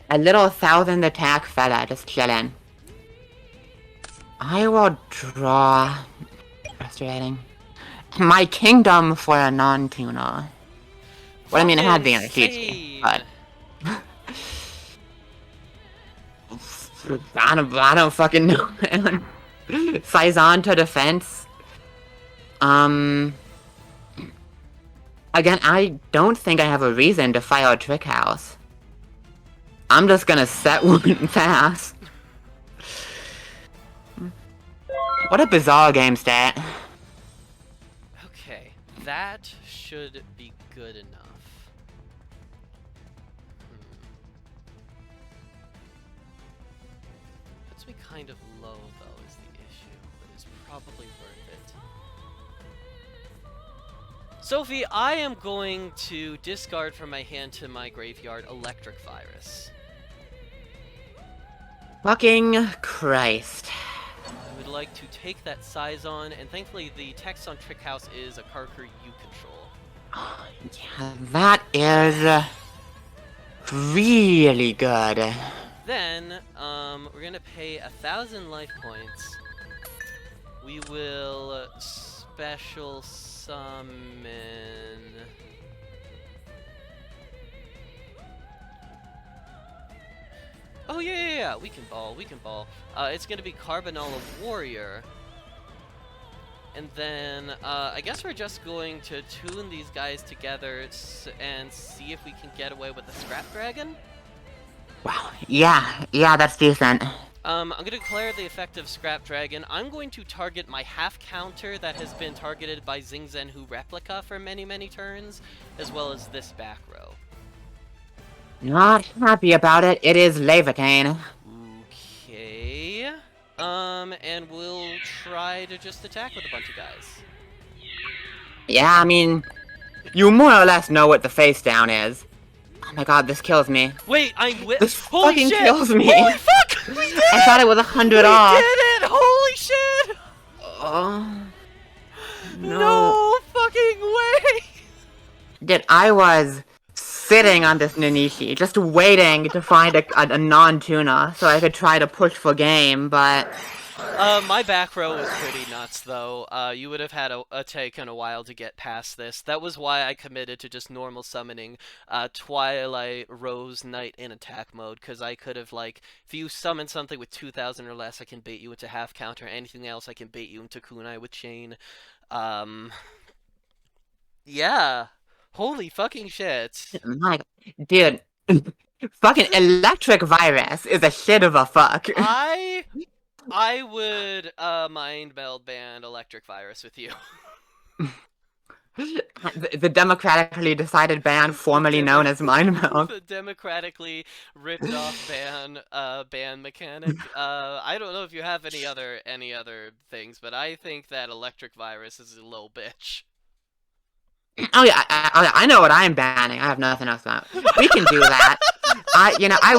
A little 1000 attack fella just chillin'. I will draw. Frustrating. My kingdom for a non-tuner. Well, I mean, it had the energy, but. I don't fucking know, man. Scython to defense. Again, I don't think I have a reason to fire Trick House. I'm just gonna set one and pass. What a bizarre game stat. Okay, that should be good enough. Puts me kind of low, though, is the issue, but is probably worth it. Sophie, I am going to discard from my hand to my graveyard Electric Virus. Fucking Christ. I would like to take that Scython, and thankfully the text on Trick House is a Karker you control. Yeah, that is really good. Then, we're gonna pay 1,000 life points. We will special summon. Oh yeah, we can ball. It's gonna be Carbonella Warrior. And then, I guess we're just going to tune these guys together and see if we can get away with the Scrap Dragon. Wow. Yeah, that's decent. I'm gonna declare the effect of Scrap Dragon. I'm going to target my half counter that has been targeted by Xing Zhenhu Replica for many, many turns, as well as this back row. Not happy about it. It is Levitain. Okay. And we'll try to just attack with a bunch of guys. Yeah, I mean, you more or less know what the face down is. Oh my god, this kills me. Wait, This holy fucking shit! kills me. Holy fuck! We did it! I thought it was 100 off. We did it! Holy shit! Oh. No fucking way! Dude, I was sitting on this Nanishi, just waiting to find a non-tuna so I could try to push for game, but... My back row was pretty nuts, though. You would have had taken a while to get past this. That was why I committed to just normal summoning Twilight Rose Knight in attack mode, because I could have, like, if you summon something with 2,000 or less, I can bait you into half counter. Anything else, I can bait you into kunai with chain. Yeah. Holy fucking shit. My god. Dude, fucking Electric Virus is a shit of a fuck. I would mind meld ban Electric Virus with you. The democratically decided ban, formerly known as Mind Meld. The democratically ripped off ban mechanic. I don't know if you have any other things, but I think that Electric Virus is a little bitch. Oh yeah, I know what I'm banning. I have nothing else about. We can do that. I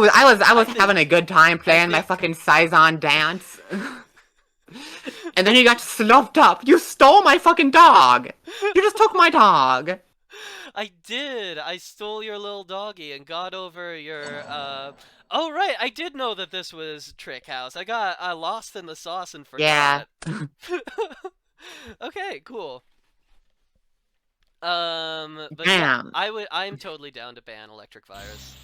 was having a good time playing my fucking Scython dance. And then you got sloped up. You stole my fucking dog. You just took my dog. I did. I stole your little doggy and got over your Oh right, I did know that this was Trick House. I lost in the sauce and forgot. Yeah. Okay, cool. But Damn. yeah, I'm totally down to ban Electric Virus.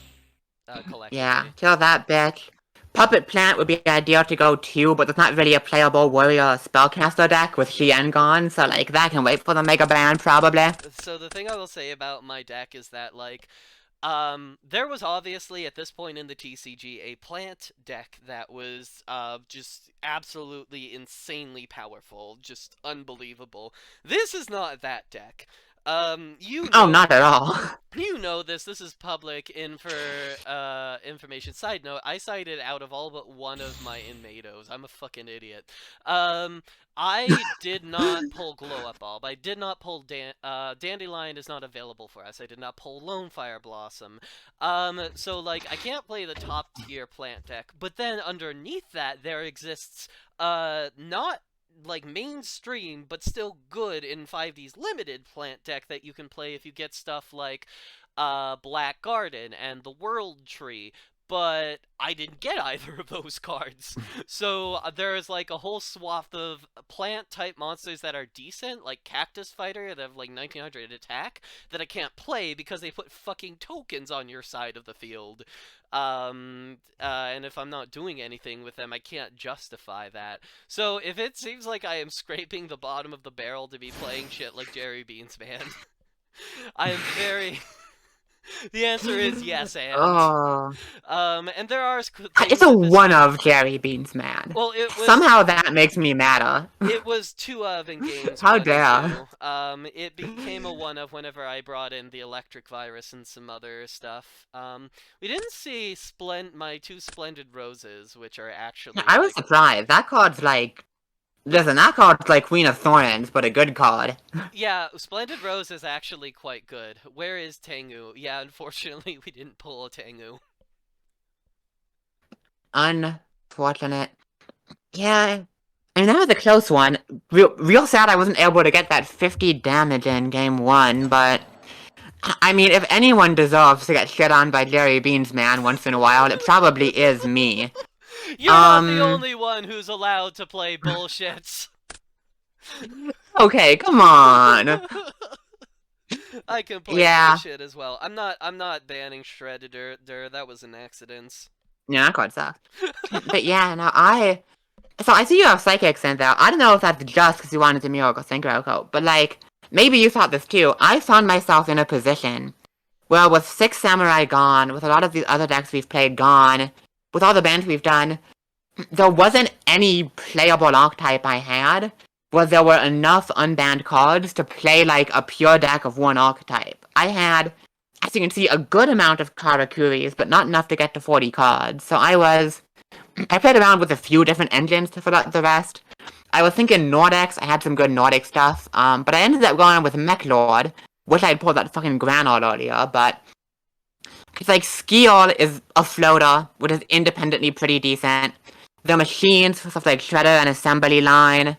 Collectively. Yeah, kill that bitch. Puppet Plant would be ideal to go too, but there's not really a playable warrior spellcaster deck with Xian gone, so like that can wait for the mega ban probably. So the thing I will say about my deck is that like There was obviously at this point in the TCG a plant deck that was just absolutely insanely powerful, just unbelievable. This is not that deck. You Oh, know not at all. you know this. This is public information. Side note: I cited out of all but one of my inmatos. I'm a fucking idiot. Um, I did not pull Glow Up Bulb. I did not pull Dandelion is not available for us. I did not pull Lone Fire Blossom. So like I can't play the top tier plant deck. But then underneath that there exists not like mainstream but still good in 5D's limited plant deck that you can play if you get stuff like Black Garden and the World Tree, but I didn't get either of those cards. So there's like a whole swath of plant type monsters that are decent, like Cactus Fighter that have like 1900 attack, that I can't play because they put fucking tokens on your side of the field. And if I'm not doing anything with them, I can't justify that. So if it seems like I am scraping the bottom of the barrel to be playing shit like Jerry Beans, man, I am very. The answer is yes, Oh. and there are It's things a with this. one of Jerry Beans, man. Well, it was Somehow that makes me madder. it was two of in games How 1 and dare. 2. It became a one of whenever I brought in the electric virus and some other stuff. We didn't see my two splendid roses, which are actually I was like, surprised. That card's like... Listen, that card's like Queen of Thorns, but a good card. yeah, Splendid Rose is actually quite good. Where is Tengu? Yeah, unfortunately we didn't pull a Tengu. Unfortunate. Yeah, I mean, that was a close one. Real sad I wasn't able to get that 50 damage in game 1, but... I mean, if anyone deserves to get shit on by Jerry Beans, man, once in a while, it probably is me. You're not the only one who's allowed to play bullshits. Okay, come on. I can play bullshit as well. I'm not banning Shredder. That was an accident. Yeah, that card sucks. But yeah, no, So I see you have Psychic Sense out. I don't know if that's just because you wanted to Miracle Synchro, but like, maybe you thought this too. I found myself in a position where with 6 Samurai gone, with a lot of these other decks we've played gone, with all the bans we've done, there wasn't any playable archetype I had where there were enough unbanned cards to play like a pure deck of one archetype. I had, as you can see, a good amount of Karakuris, but not enough to get to 40 cards. So I played around with a few different engines to fill out the rest. I was thinking Nordex, I had some good Nordic stuff, but I ended up going with Mech Lord. Wish I'd pulled that fucking Granard earlier, but... It's like Skiol is a floater, which is independently pretty decent. The machines for stuff like Shredder and Assembly Line.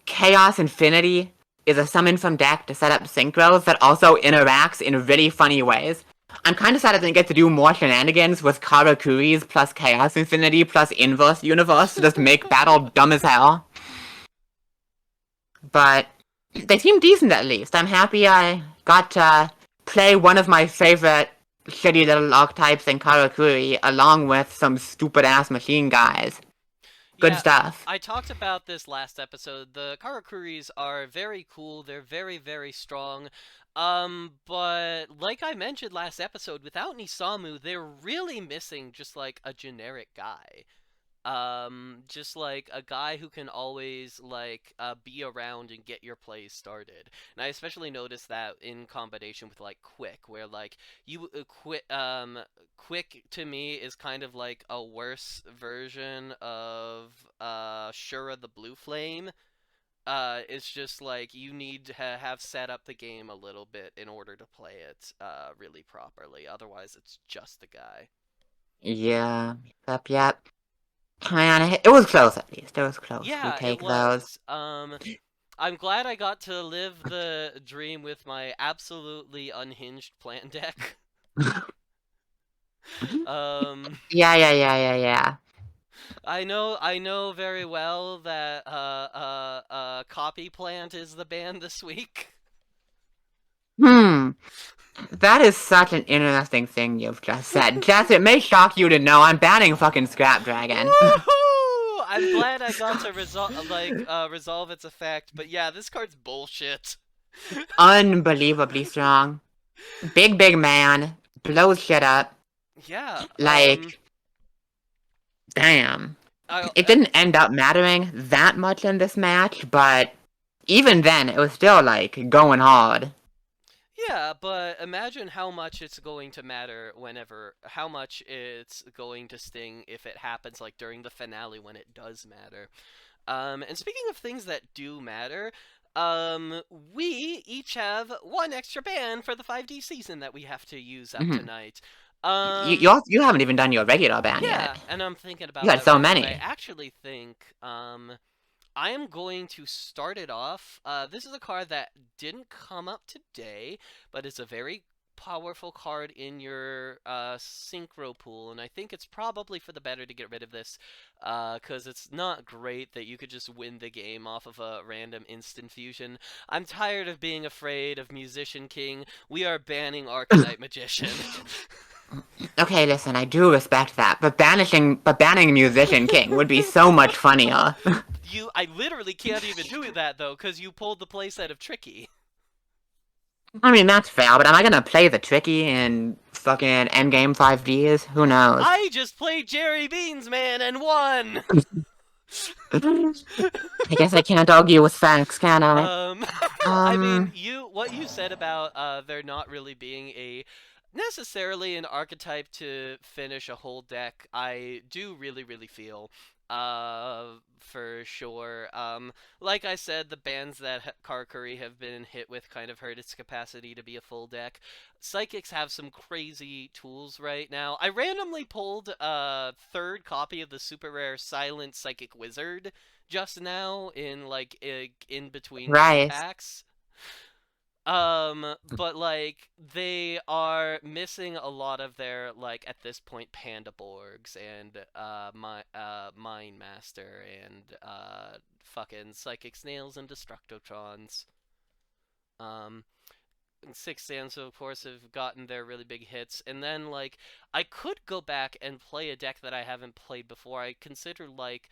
Chaos Infinity is a summon from deck to set up synchros that also interacts in really funny ways. I'm kind of sad I didn't get to do more shenanigans with Karakuris plus Chaos Infinity plus Inverse Universe to just make battle dumb as hell. But they seem decent at least. I'm happy I got to play one of my favorite shitty little archetypes in Karakuri along with some stupid-ass machine guys. Good stuff. I talked about this last episode. The Karakuris are very cool. They're very, very strong. But like I mentioned last episode, without Nisamu, they're really missing just like a generic guy. Just like a guy who can always like be around and get your plays started. And I especially noticed that in combination with like Quick, where like you Quick to me is kind of like a worse version of Shura the Blue Flame. It's just like you need to have set up the game a little bit in order to play it really properly. Otherwise, it's just the guy. Yeah. Yep. Man, it was close at least. It was close. Yeah, We take it was. those. I'm glad I got to live the dream with my absolutely unhinged plant deck. Yeah. I know very well that Copy Plant is the band this week. That is such an interesting thing you've just said. Jess, it may shock you to know I'm banning fucking Scrap Dragon. Woohoo! I'm glad I got to resolve its effect, but yeah, this card's bullshit. Unbelievably strong. Big man. blows shit up. Yeah. Like, damn. I, It didn't end up mattering that much in this match, but even then, it was still, like, going hard. Yeah, but imagine how much it's going to matter how much it's going to sting if it happens like during the finale when it does matter. And speaking of things that do matter, we each have one extra band for the 5D season that we have to use up Mhm. tonight. You haven't even done your regular ban Yeah, yet. and I'm thinking about You had that so right now, and I many. actually think, I am going to start it off. This is a card that didn't come up today, but it's a very powerful card in your synchro pool, and I think it's probably for the better to get rid of this, because it's not great that you could just win the game off of a random instant fusion. I'm tired of being afraid of Musician King. We are banning Arcanite Magician. Okay, listen, I do respect that, but banning Musician King would be so much funnier. I literally can't even do that though, because you pulled the playset of Tricky. I mean, that's fair, but am I gonna play the Tricky in fucking Endgame 5Ds? Who knows? I just played Jerry Beans, man, and won! I guess I can't argue with facts, can I? I mean, Um, what you said about there not really being a necessarily an archetype to finish a whole deck, I do really feel for sure. Like I said, the bands that Karkuri have been hit with kind of hurt its capacity to be a full deck. Psychics have some crazy tools right now. I randomly pulled a third copy of the super rare Silent Psychic Wizard just now in between two right. packs. But like they are missing a lot of their like at this point Panda Borgs and Mine Master and fucking Psychic Snails and Destructotrons. Um, Six Sands, of course, have gotten their really big hits. And then, like, I could go back and play a deck that I haven't played before. I consider, like,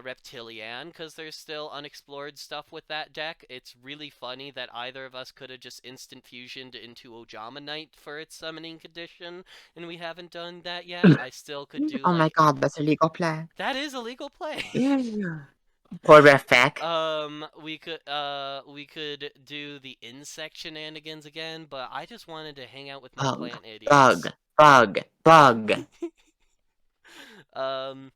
Reptilian, because there's still unexplored stuff with that deck. It's really funny that either of us could have just instant fusioned into Ojama Knight for its summoning condition, and we haven't done that yet. I still could do, Oh my like, god, that's a legal play. that is a legal play. Horrific. We could do the insect shenanigans again, but I just wanted to hang out with my Bug, plant bug, idiots. bug, bug. um,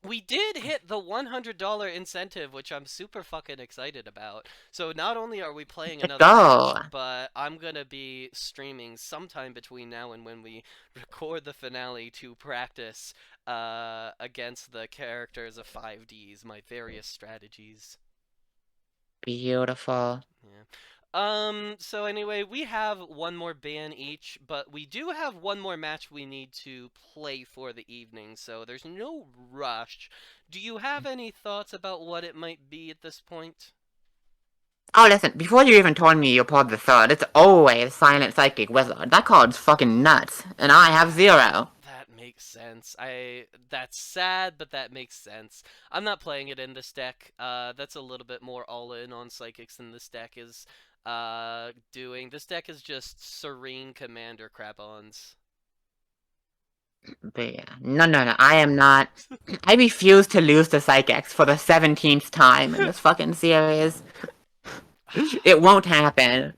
we did hit the $100 incentive, which I'm super fucking excited about. So not only are we playing Let's another go. match, but I'm gonna be streaming sometime between now and when we record the finale to practice against the characters of 5D's, my various strategies. Beautiful. Yeah. So anyway, we have one more ban each, but we do have one more match we need to play for the evening, so there's no rush. Do you have any thoughts about what it might be at this point? Oh, listen, before you even told me you pulled the third, it's always Silent Psychic Wizard. That card's fucking nuts, and I have 0. That makes sense. That's sad, but that makes sense. I'm not playing it in this deck. That's a little bit more all in on psychics than this deck is doing. This deck is just Serene Commander Crabons. But yeah, no, I am not. I refuse to lose to Psychics for the 17th time in this fucking series. It won't happen.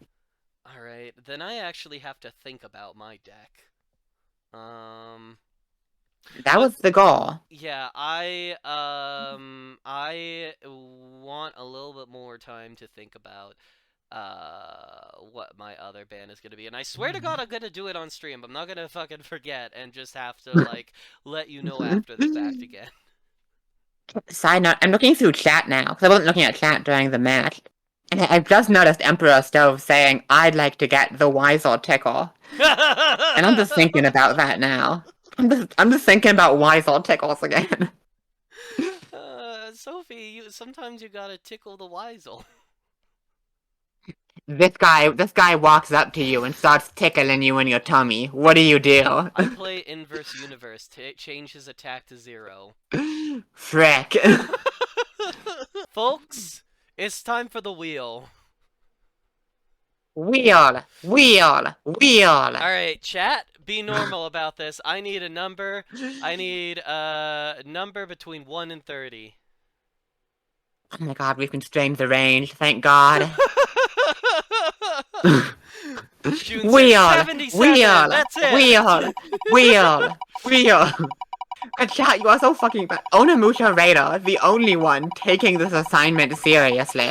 Alright, then I actually have to think about my deck. Um, That but was the goal. yeah, I want a little bit more time to think about what my other band is gonna be. And I swear to God I'm gonna do it on stream. I'm not gonna fucking forget and just have to like let you know after the fact again. Side note, I'm looking through chat now, because I wasn't looking at chat during the match. And I've just noticed Emperor Stove saying, I'd like to get the Wiser Tickle. And I'm just thinking about that now. I'm just thinking about Wiser Tickles again. Sophie, sometimes you gotta tickle the Weasel. This guy walks up to you and starts tickling you in your tummy. What do you do? I play Inverse Universe to change his attack to 0. Frick. Folks, it's time for the wheel. Wheel. Alright, chat, be normal about this. I need a number. I need a number between 1 and 30. Oh my god, we've constrained the range, thank god. June Wheel! 77, Wheel! that's it! Wheel! Wheel! Wheel! But chat, you are so fucking bad. Onimusha Raider, the only one taking this assignment seriously.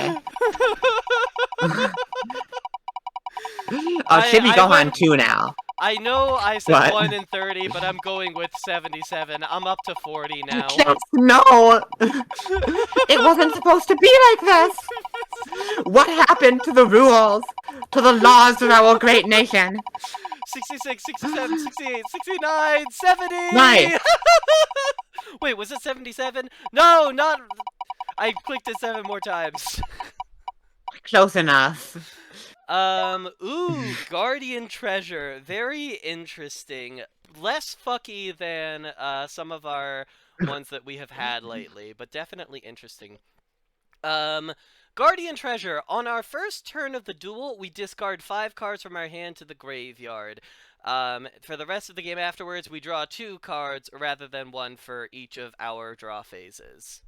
Shibi Gohan 2 now. I know I said What? 1 and 30, but I'm going with 77. I'm up to 40 now. Yes, no! It wasn't supposed to be like this! What happened to the rules? To the laws of our great nation? 66, 67, 68, 69, 70! Nice! Wait, was it 77? No, not... I clicked it 7 more times. Close enough. Ooh, Guardian Treasure. Very interesting. Less fucky than, some of our ones that we have had lately, but definitely interesting. Guardian Treasure. On our first turn of the duel, we discard 5 cards from our hand to the graveyard. For the rest of the game afterwards, we draw 2 cards rather than 1 for each of our draw phases.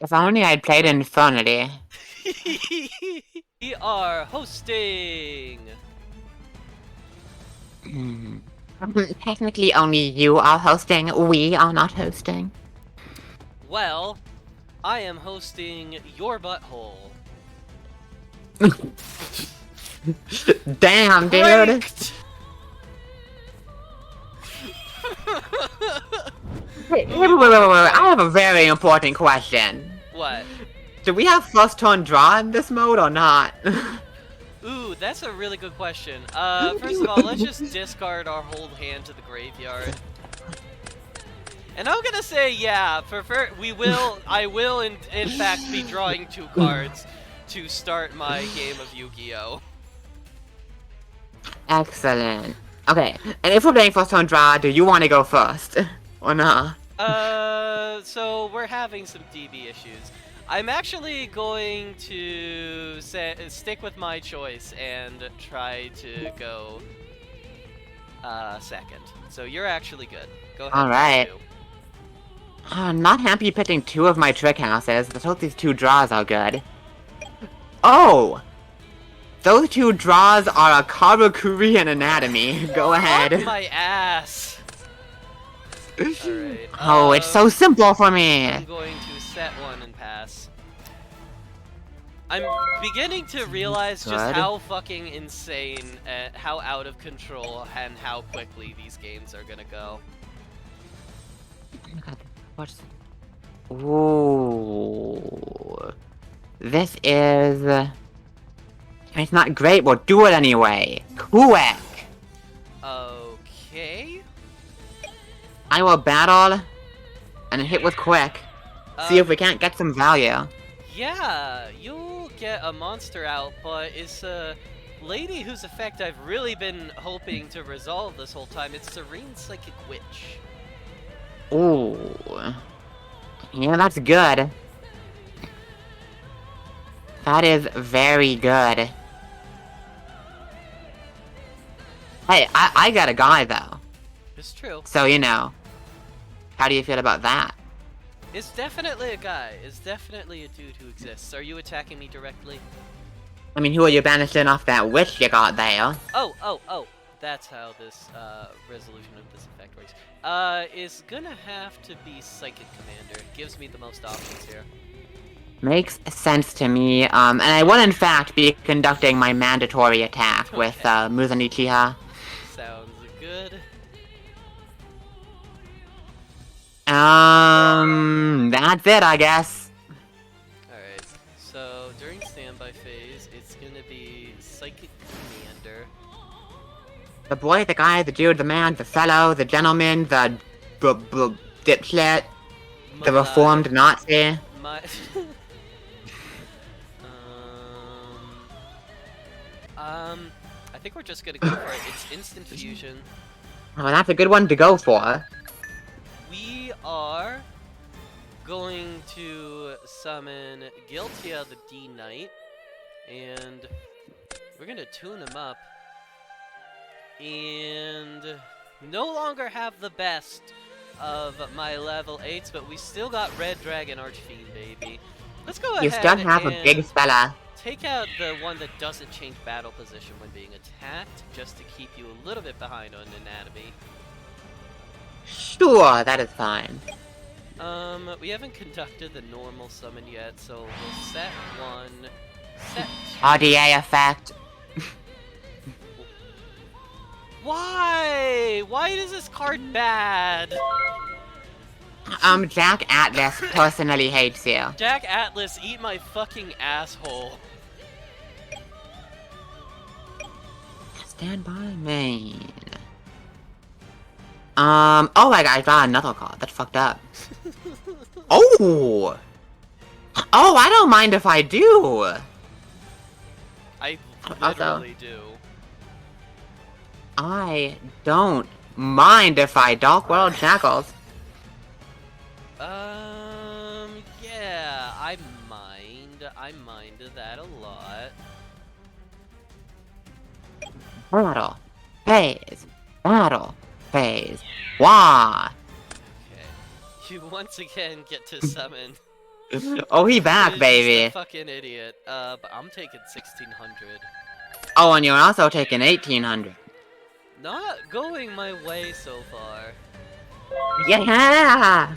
If only I'd played Infinity. We are hosting. Technically, only you are hosting. We are not hosting. Well, I am hosting your butthole. Damn, dude. Pranked! Wait, I have a very important question. What? Do we have first turn draw in this mode or not? Ooh, that's a really good question. First of all, let's just discard our whole hand to the graveyard. And I'm gonna say, yeah, I will in fact be drawing 2 cards to start my game of Yu-Gi-Oh! Excellent. Okay, and if we're playing first turn draw, do you want to go first? Or not? So we're having some DB issues. I'm actually going to stick with my choice and try to go second. So you're actually good. Go ahead. Alright. I'm not happy picking 2 of my trick houses. Let's hope these 2 draws are good. Oh! Those 2 draws are a Karakuri and Anatomy. Go ahead. Fuck my ass! Alright. Oh, it's so simple for me! I'm going to set 1 and pass. I'm beginning to realize just how fucking insane, how out of control, and how quickly these games are gonna go. What's... Ooh... This is... It's not great, but do it anyway. Quick! Okay. I will battle and hit with quick. See if we can't get some value. Yeah, you'll get a monster out, but it's a lady whose effect I've really been hoping to resolve this whole time. It's Serene Psychic Witch. Ooh. Yeah, that's good. That is very good. Hey, I got a guy, though. It's true. So, you know. How do you feel about that? It's definitely a guy. It's definitely a dude who exists. Are you attacking me directly? I mean, who are you banishing off that witch you got there? Oh. That's how this, resolution of this effect works. Is gonna have to be Psychic Commander. Gives me the most options here. Makes sense to me, and I will in fact be conducting my mandatory attack with, Muzanichiha. Sounds good. That's it, I guess. Alright, so during standby phase, it's gonna be Psychic Commander. The boy, the guy, the dude, the man, the fellow, the gentleman, the dipshit, the reformed Nazi. I think we're just gonna go for it. It's instant fusion. Oh, that's a good one to go for. We are going to summon Giltia the D-Knight, and we're gonna tune him up And no longer have the best of my level 8s, but we still got Red Dragon Archfiend, baby. Let's go ahead You still have a big and fella. take out the one that doesn't change battle position when being attacked, just to keep you a little bit behind on anatomy. Sure, that is fine. We haven't conducted the normal summon yet, so we'll set 1, set 2. RDA effect. Why? Why is this card bad? Jack Atlas personally hates you. Jack Atlas, eat my fucking asshole. Stand by me. Oh my god, I got another card. That's fucked up. Oh! Oh, I don't mind if I do! I Also, literally do. I don't mind if I Dark World Shackles. Yeah, I mind. I mind that a lot. Battle. Phase. Battle. Phase. Wah! Okay. You once again get to summon. Oh, he back, You're baby. just a fucking idiot. But I'm taking 1600. Oh, and you're also taking 1800. Not going my way so far. Yeah!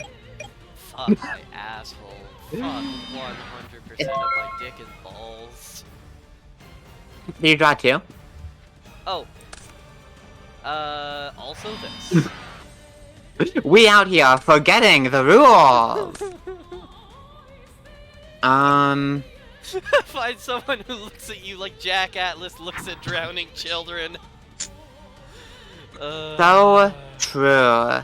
Fuck my asshole. Fuck 100% of my dick and balls. Did you draw 2? Oh. Also this. We out here forgetting the rules! Find someone who looks at you like Jack Atlas looks at drowning children. So true.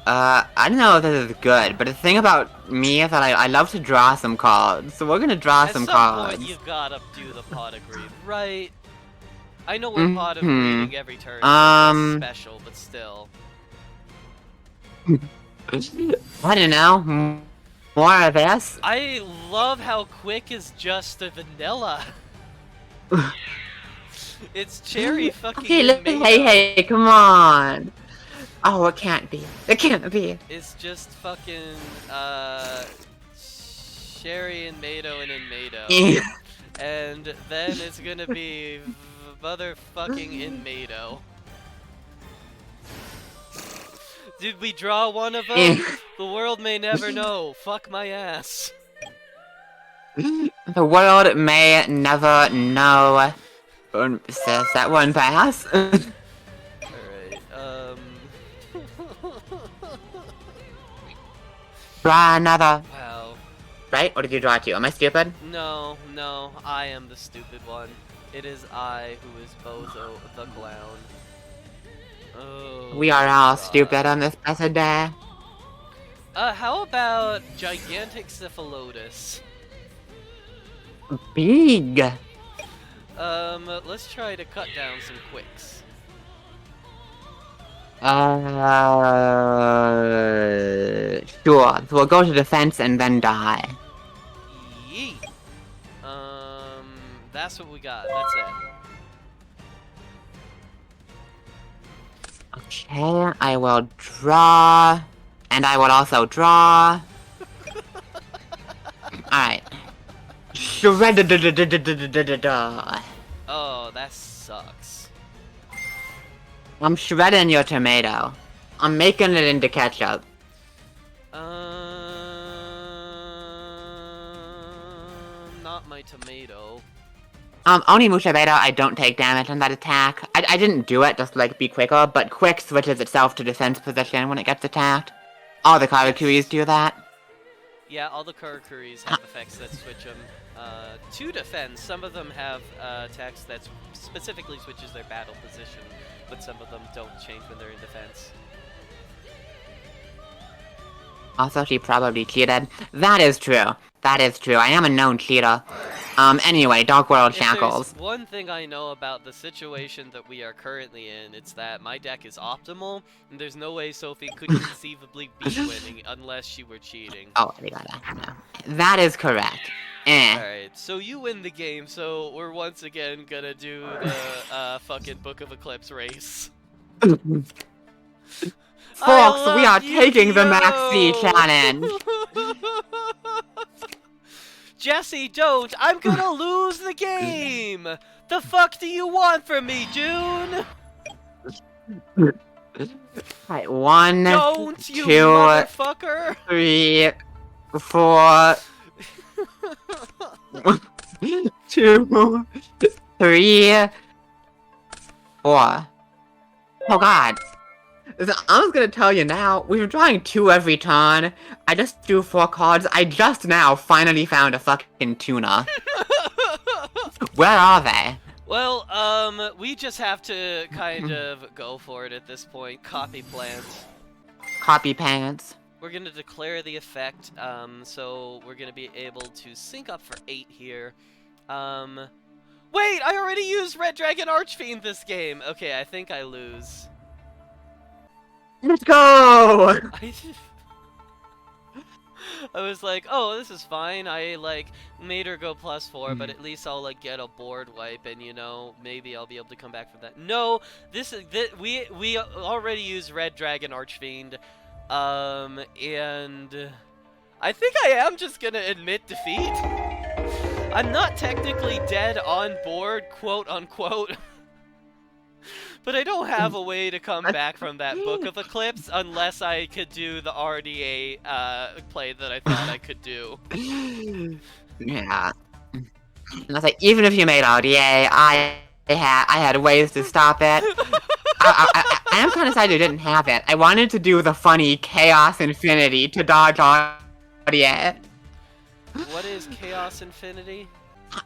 I don't know if this is good, but the thing about me is that I love to draw some cards, so we're gonna draw some cards. At some point, you gotta do the pot of greed, right? I know we're pot of greeding every turn, that's special, but still. I don't know. More of this? I love how quick is just a vanilla. It's cherry fucking Okay, tomato. hey, come on. Oh, it can't be. It can't be. It's just fucking, cherry and Mado and Mado. And then it's gonna be motherfucking in Mado. Did we draw one of them? The world may never know. Fuck my ass. The world may never know. Says that one pass. Alright, Draw another. wow. Right? Or did you draw 2? Am I stupid? No, I am the stupid one. It is I who is Bozo the Clown. Oh, We are all God. stupid on this blessed day. How about Gigantic Cephalotus? Big. Let's try to cut down some quicks. Sure. So we'll go to defense and then die. Yeet. That's what we got. That's it. Okay, I will draw. And I will also draw. Alright. Oh, that sucks. I'm shredding your tomato. I'm making it into ketchup. Not my tomato. Onimusha Beta, I don't take damage on that attack. I didn't do it just to, like, be quicker, but Quick switches itself to defense position when it gets attacked. All the Karakuris do that. Yeah, all the Karakuris have effects that switch them to defense. Some of them have attacks that specifically switches their battle position, but some of them don't change when they're in defense. Also, she probably cheated. That is true. That is true. I am a known cheater. Anyway, Dark World Shackles. If there's one thing I know about the situation that we are currently in, it's that my deck is optimal, and there's no way Sophie could conceivably be winning unless she were cheating. Oh, I got that. No. That is correct. Alright, so you win the game, so we're once again gonna do the fucking Book of Eclipse race. Folks, we are taking the Maxi challenge. Jesse, don't! I'm gonna lose the game! The fuck do you want from me, June? Right, 1, Don't, you 2, motherfucker! 3, 4. 2, 3, 4. Oh god. So I'm just gonna tell you now, we were drawing 2 every turn. I just drew 4 cards. I just now finally found a fucking tuna. Where are they? Well, we just have to kind of go for it at this point. Copy plans. Copy pants. We're gonna declare the effect, so we're gonna be able to sync up for 8 here. Wait, I already used Red Dragon Archfiend this game! Okay, I think I lose. Let's go! I was like, oh, this is fine. I, like, made her go +4, but at least I'll, like, get a board wipe, and, you know, maybe I'll be able to come back from that. No, we already used Red Dragon Archfiend, and I think I am just gonna admit defeat. I'm not technically dead on board, quote-unquote. But I don't have a way to come back from that Book of Eclipse unless I could do the RDA play that I thought I could do. Yeah. And I was like, even if you made RDA, I had ways to stop it. I am kind of sad you didn't have it. I wanted to do the funny Chaos Infinity to dodge RDA. What is Chaos Infinity?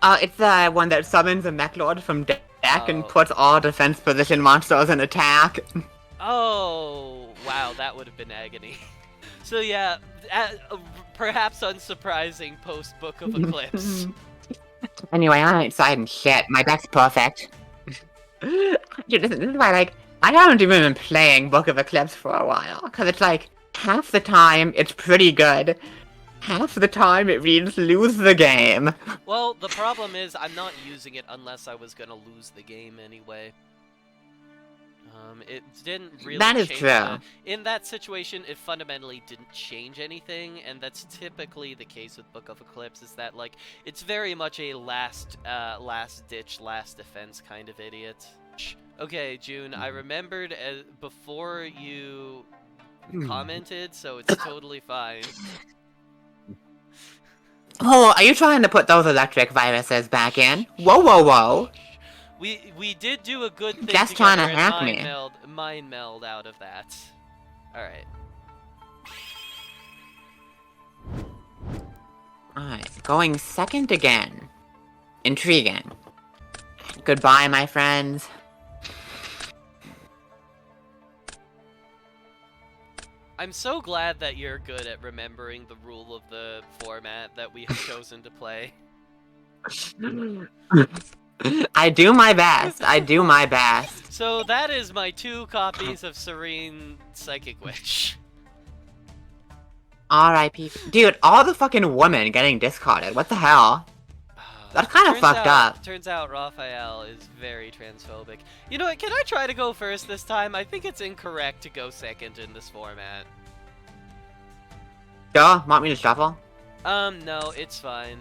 It's the one that summons a Mech Lord from deck and puts all defense position monsters in attack. Oh, wow, that would have been agony. So yeah, perhaps unsurprising post-Book of Eclipse. Anyway, I ain't deciding shit. My deck's perfect. Dude, this is why, like, I haven't even been playing Book of Eclipse for a while. Because it's like, half the time, it's pretty good. Half the time, it means lose the game. Well, the problem is, I'm not using it unless I was gonna lose the game anyway. It didn't really That is change true. in that situation, it fundamentally didn't change anything, and that's typically the case with Book of Eclipse, is that, like, it's very much a last-ditch, last-defense kind of idiot. Okay, June, I remembered before you commented, so it's totally fine. Oh, are you trying to put those electric viruses back in? Whoa, whoa, whoa. We did do a good thing Just trying to together hack and me. mind meld out of that. Alright. Alright, going second again. Intriguing. Goodbye, my friends. I'm so glad that you're good at remembering the rule of the format that we have chosen to play. I do my best. I do my best. So that is my 2 copies of Serene Psychic Witch. R.I.P. Dude, all the fucking women getting discarded. What the hell? That's kind of fucked up. Turns out Raphael is very transphobic. You know what, can I try to go first this time? I think it's incorrect to go second in this format. Sure, want me to shuffle? No, it's fine.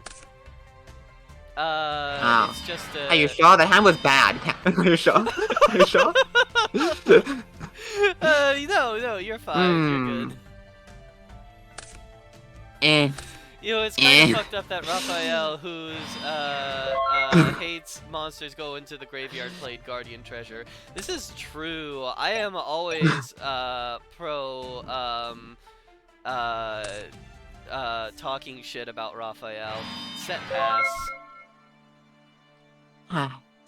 It's just Are you sure? The hand was bad. Are you sure? Are you sure? No, you're fine. You're good. You know, it's kind of fucked up that Raphael, who's, hates monsters go into the graveyard, played Guardian Treasure. This is true. I am always, pro, talking shit about Raphael. Set pass.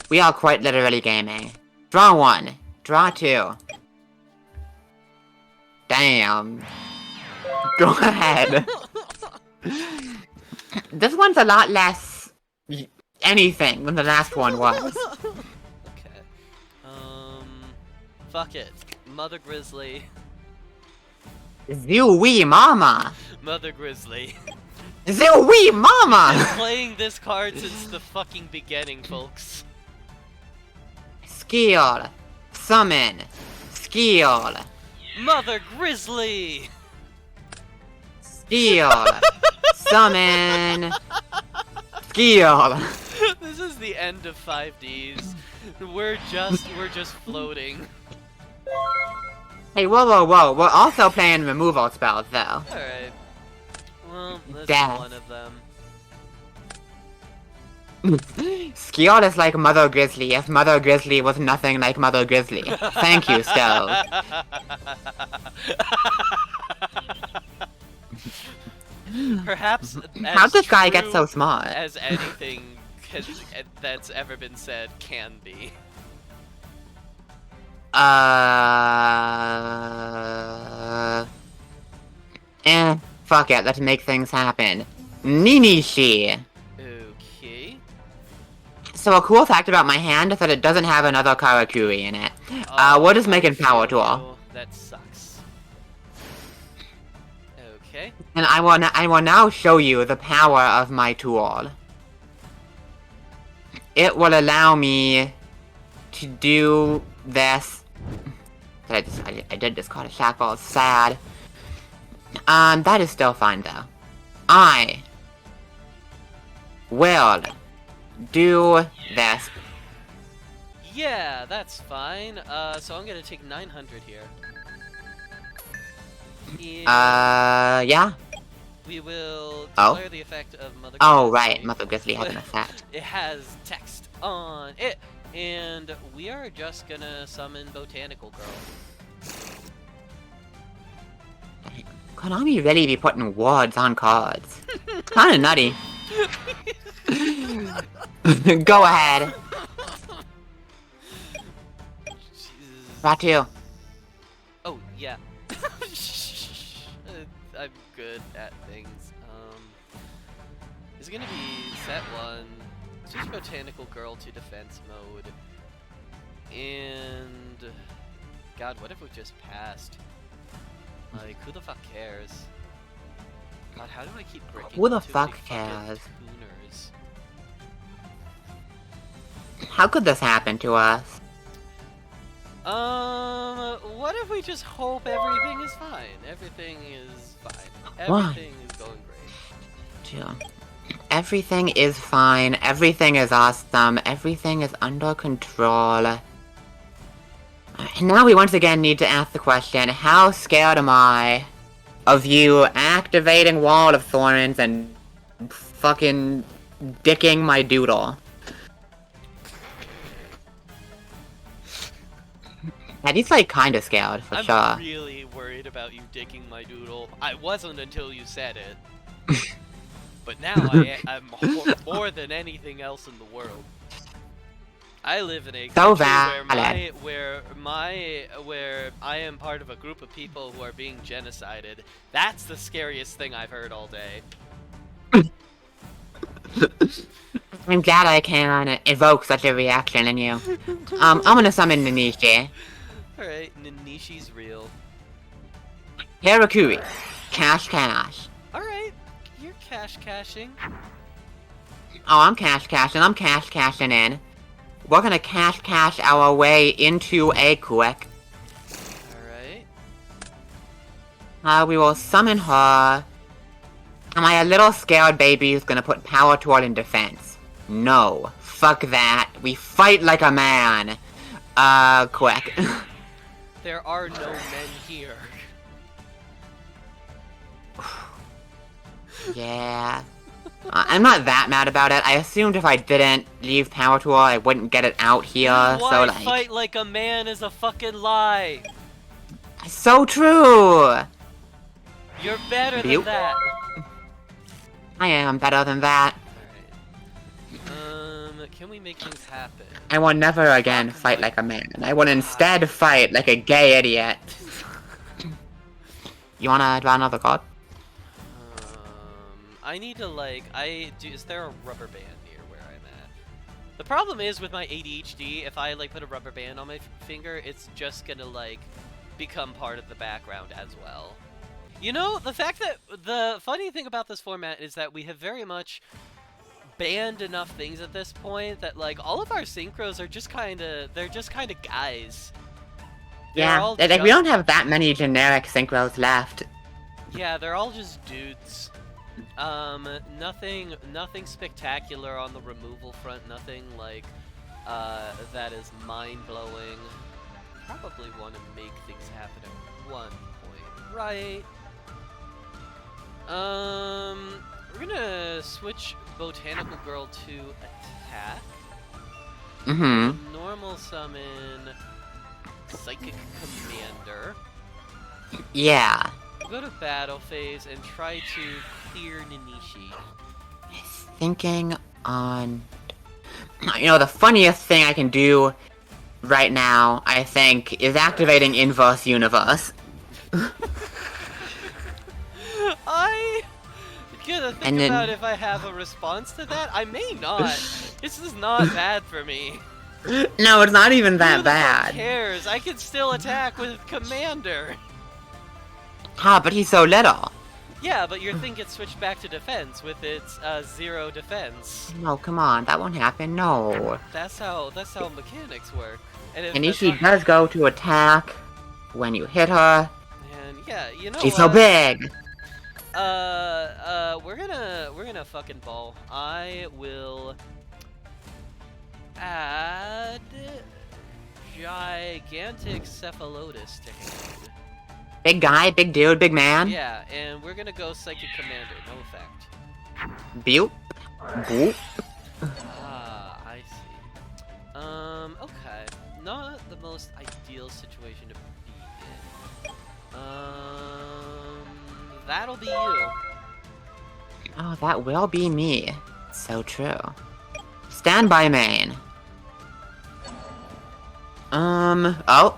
We are quite literally gaming. Draw 1. Draw 2. Damn. Go ahead. This one's a lot less anything than the last one was. Okay. Fuck it. Mother Grizzly. Zooey mama. Mother Grizzly. The wee mama! Playing this card since the fucking beginning, folks. Skill. Summon. Skill. Mother Grizzly! Skill. Summon. Skill. This is the end of 5D's. We're just floating. Hey, whoa. We're also playing removal spells, though. Alright. Well, this Death. is one of them. Skill is like Mother Grizzly if Mother Grizzly was nothing like Mother Grizzly. Thank you, Stove. Perhaps How'd this guy get so smart? as anything that's ever been said can be. Fuck it, let's make things happen. Ninishi! Okay. So a cool fact about my hand is that it doesn't have another Karakuri in it. We're just making Power Tool. That sucks. Okay. And I will now show you the power of my tool. It will allow me to do this. I did just call it shackles. Sad. That is still fine though. I will do this. Yeah, that's fine. So I'm gonna take 900 here. And Yeah? we will Oh? declare the effect of Mother Oh, Grizzly. right. Mother Grizzly has an effect. It has text on it. And we are just gonna summon Botanical Girl. Konami really be putting words on cards. Kinda nutty. Go ahead. Ratu. Oh, yeah. I'm good at things. It's gonna be set 1. Switch Botanical Girl to defense mode. And... God, what if we just passed? Like, who the fuck cares? God, how do I keep breaking Who the into fuck big fucking cares? tuners? How could this happen to us? What if we just hope everything is fine? Everything is fine. Why? Everything is going great. Chill. Everything is fine. Everything is awesome. Everything is under control. And now we once again need to ask the question, how scared am I of you activating Wall of Thorns and fucking dicking my doodle? Yeah, he's like kinda scared, for sure. I'm really worried about you dicking my doodle. I wasn't until you said it. But now I'm more than anything else in the world. I live in a So country valid. where I am part of a group of people who are being genocided. That's the scariest thing I've heard all day. I'm glad I can evoke such a reaction in you. I'm gonna summon Ninishi. Alright, Nanishi's real. Harakuri. Cash. Alright, you're cashing. Oh, I'm cashing. I'm cashing in. We're gonna cash our way into a quick. Alright. We will summon her. Am I a little scared baby who's gonna put power toward in defense? No. Fuck that. We fight like a man. Quick. There are no men here. Yeah. I'm not that mad about it. I assumed if I didn't leave Power Tool, I wouldn't get it out here, Why so like... fight like a man is a fucking lie. So true! You're better than Butte? that. I am better than that. Alright. Can we make things happen? I will never again fight like a man. I will instead fight like a gay idiot. You wanna draw another card? I need to is there a rubber band near where I'm at? The problem is with my ADHD, if I put a rubber band on my finger, it's just gonna become part of the background as well. You know, the funny thing about this format is that we have very much banned enough things at this point that like all of our synchros are just kind of guys. Yeah, like we don't have that many generic synchros left. Yeah, they're all just dudes. Nothing spectacular on the removal front. Nothing like that is mind-blowing. Probably want to make things happen at one point, right? We're gonna switch Botanical Girl to attack. Mm-hmm. Normal summon Psychic Commander. Yeah. Go to battle phase and try to clear Nanishi. Thinking on... You know, the funniest thing I can do right now, I think, is activating Inverse Universe. I gotta think about if I have a response to that. I may not. This is not bad for me. No, it's not even that bad. Who cares? I can still attack with Commander. Ah, but he's so little. Yeah, but your thing gets switched back to defense with its 0 defense. No, come on, that won't happen. No. That's how mechanics work. And if she does go to attack when you hit her, and yeah, you know she's so big. We're gonna fucking ball. I will add Gigantic Cephalotus to hand. Big guy, big dude, big man. Yeah, and we're gonna go Psychic Commander, no effect. Boop. Boop. Ah, I see. Okay. Not the most ideal situation to be in. That'll be you. Oh, that will be me. So true. Stand by main. Oh.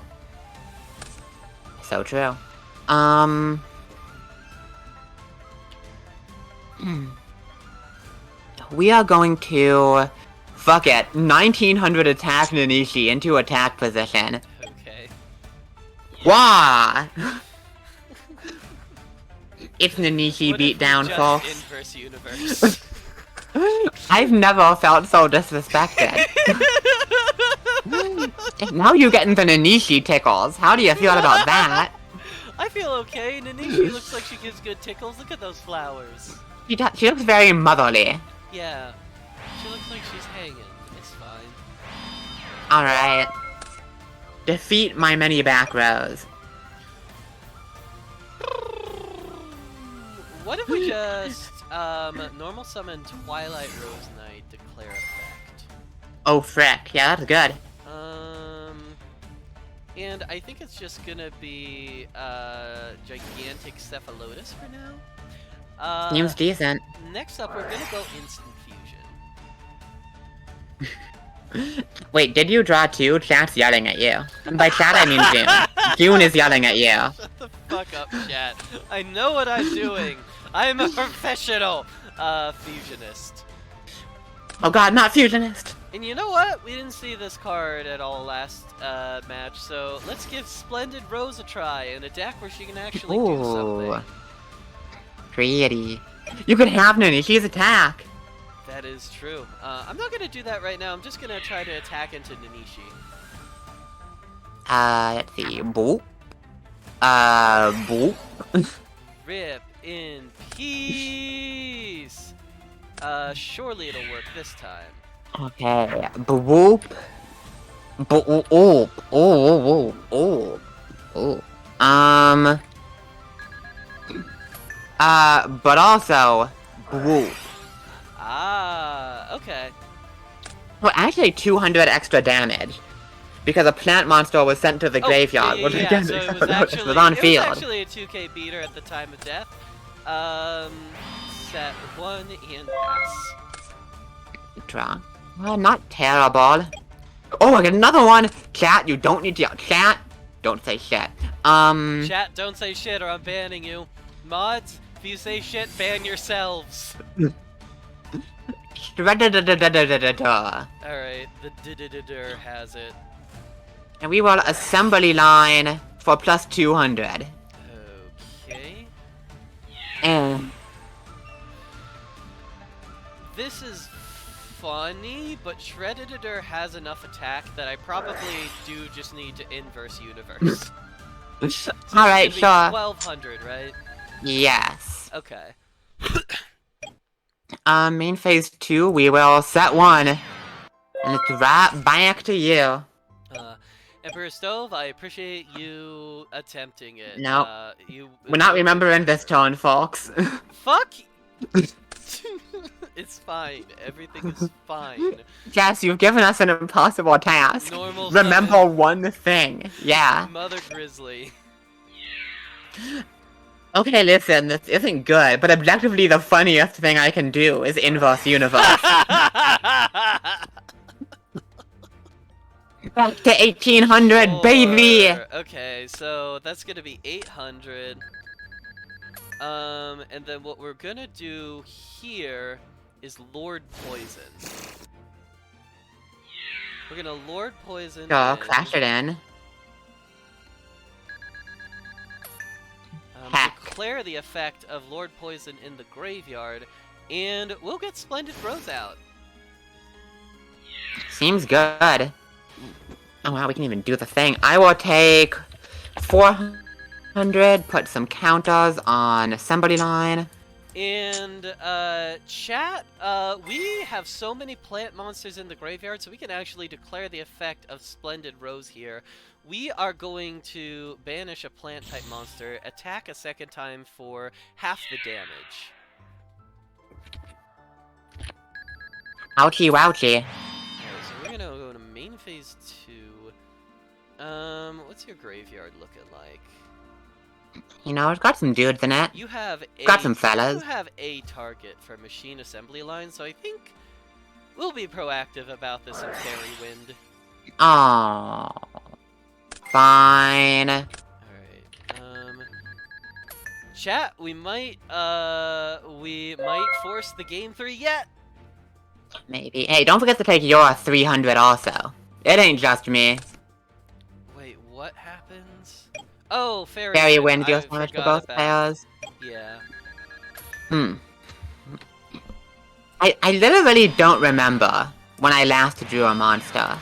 So true. We are going to... Fuck it. 1900 attack Nanishi into attack position. Okay. Wah! It's Nanishi beat down, folks. Inverse universe. I've never felt so disrespected. Now you're getting the Nanishi tickles. How do you feel about that? I feel okay. Nanishi looks like she gives good tickles. Look at those flowers. She looks very motherly. Yeah. She looks like she's hanging. It's fine. Alright. Defeat my many back rows. What if we just normal summon Twilight Rose Knight, declare effect? Oh frick, yeah, that's good. And I think it's just gonna be Gigantic Cephalotus for now. Seems decent. Next up, we're gonna go Instant Fusion. Wait, did you draw two? Chat's yelling at you. And by chat, I mean June. June is yelling at you. Shut the fuck up, chat. I know what I'm doing. I'm a professional fusionist. Oh god, not fusionist. And you know what? We didn't see this card at all last match, so let's give Splendid Rose a try and a deck where she can actually do something. Pretty. You could have Nanishi's attack. That is true. I'm not gonna do that right now. I'm just gonna try to attack into Nanishi. Let's see. Boop. Boop. Rip in peace. Surely it'll work this time. Okay. Boop. Boop. Oh. Oh. Oh. Oh. But also, boop. Ah, okay. Well, actually 200 extra damage. Because a plant monster was sent to the graveyard. Yeah, Again, so it was on field. It was actually a 2k beater at the time of death. Set 1 and pass. Draw. Well, not terrible. Oh, I got another one! Chat, you don't need to yell. Chat, don't say shit. Chat, don't say shit or I'm banning you. Mods, if you say shit, ban yourselves. Alright, the d-d-d-d-der has it. And we will assembly line for plus 200. Okay. this is funny, but Shredditor has enough attack that I probably do just need to inverse universe. So Alright, sure. 1200, right? Yes. Okay. Main phase 2, we will set 1. And it's right back to you. Emperor Stove, I appreciate you attempting it. Nope. We're not remembering this tone, folks. Fuck! It's fine. Everything is fine. Yes, you've given us an impossible task. Normal Remember summon. one thing. Yeah. Mother Grizzly. Okay, listen, this isn't good, but objectively the funniest thing I can do is inverse universe. Back to 1800, baby! Okay, so that's gonna be 800. And then what we're gonna do here is Lord Poison. We're gonna Lord Poison. Crash it in. Declare the effect of Lord Poison in the graveyard, and we'll get Splendid Rose out. Seems good. Oh wow, we can even do the thing. I will take 400, put some counters on assembly line. And, chat, we have so many plant monsters in the graveyard, so we can actually declare the effect of Splendid Rose here. We are going to banish a plant-type monster, attack a second time for half the damage. Ouchie wouchie. Okay, so we're gonna go to main phase 2. What's your graveyard looking like? You know, it's got some dudes in it. You have Got some fellas. You have a target for machine assembly line, so I think we'll be proactive about this in Fairy Wind. Oh, fine. Alright, chat, we might force the game 3 yet. Maybe. Hey, don't forget to take your 300 also. It ain't just me. Wait, what happens? Oh, Fairy Wind deals damage to both players. Yeah. I literally don't remember when I last drew a monster.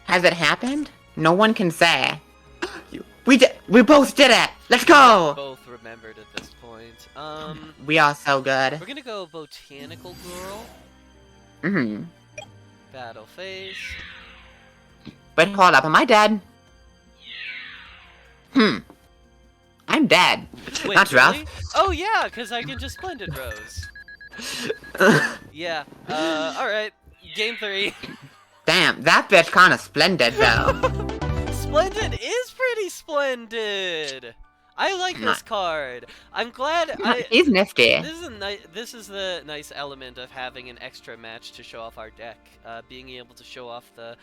Has it happened? No one can say. We both did it! Let's go! Both remembered at this point. We are so good. We're gonna go Botanical Girl. Mm-hmm. Battle phase. But hold up, am I dead? I'm dead. Wait, That's really? rough. Oh yeah, because I can just Splendid Rose. Yeah, alright. Game 3. Damn, that bitch kinda splendid though. Splendid is pretty splendid! I like this card. I'm glad He's nifty. This is the nice element of having an extra match to show off our deck. Being able to show off the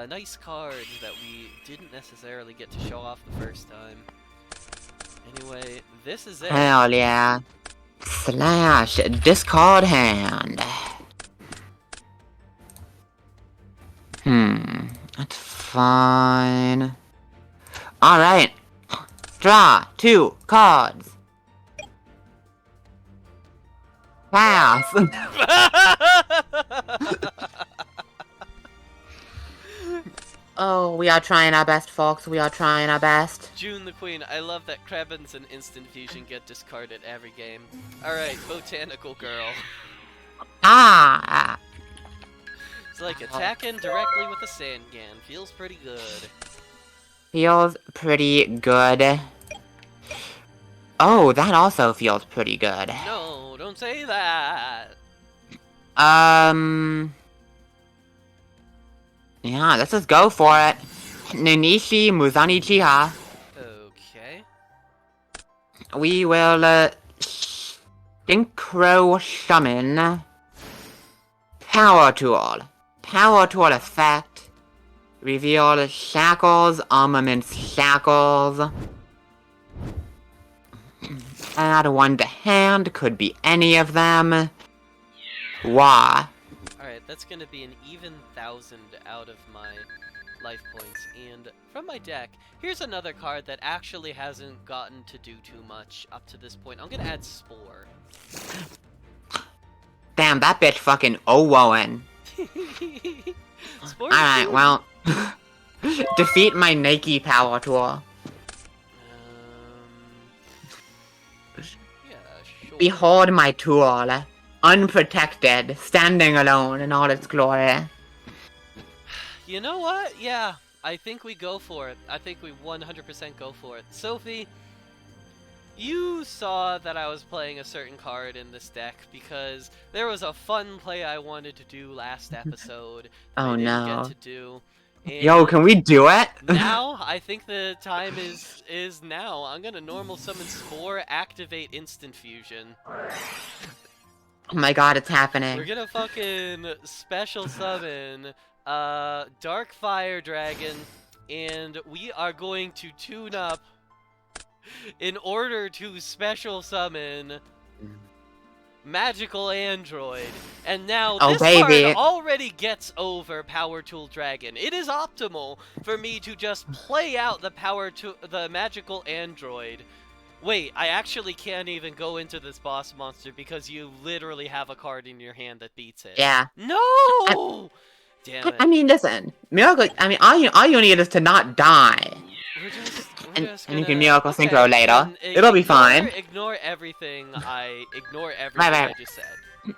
nice cards that we didn't necessarily get to show off the first time. Anyway, this is it. Hell yeah. Slash discard hand. That's fine. Alright. Draw 2 cards. Pass. Oh, we are trying our best, folks. We are trying our best. June the Queen, I love that Krebins and Instant Fusion get discarded every game. Alright, Botanical Girl. Ah! It's like attacking directly with a Sandgan. Feels pretty good. Feels pretty good. Oh, that also feels pretty good. No, don't say that! Yeah, let's just go for it. Nanishi Muzani Chiha. Okay. We will, Synchro Summon. Power Tool. Power Tool effect. Reveal Shackles, Armaments Shackles. Add 1 to hand, could be any of them. Wah. Alright, that's gonna be an even 1,000 out of my life points. And from my deck, here's another card that actually hasn't gotten to do too much up to this point. I'm gonna add Spore. Damn, that bitch fucking oh-woing. Alright, well... defeat my Nike power tool. Yeah, sure. Behold my tool. Unprotected, standing alone in all its glory. You know what? Yeah, I think we go for it. I think we 100% go for it. Sophie, you saw that I was playing a certain card in this deck because there was a fun play I wanted to do last episode that I didn't get to do. And yo, can we do it? now, I think the time is now. I'm gonna normal summon Spore, activate instant fusion. Oh my god, it's happening. We're gonna fucking special summon Dark Fire Dragon, and we are going to tune up in order to special summon Magical Android. And now this card already gets over Power Tool Dragon. It is optimal for me to just play out the Magical Android. Wait, I actually can't even go into this boss monster because you literally have a card in your hand that beats it. Yeah. No! Damn it. I mean, listen, Miracle. I mean, all you need is to not die. We're just And gonna, you can Miracle okay, Synchro later. It'll be fine. Ignore everything I Right. just said.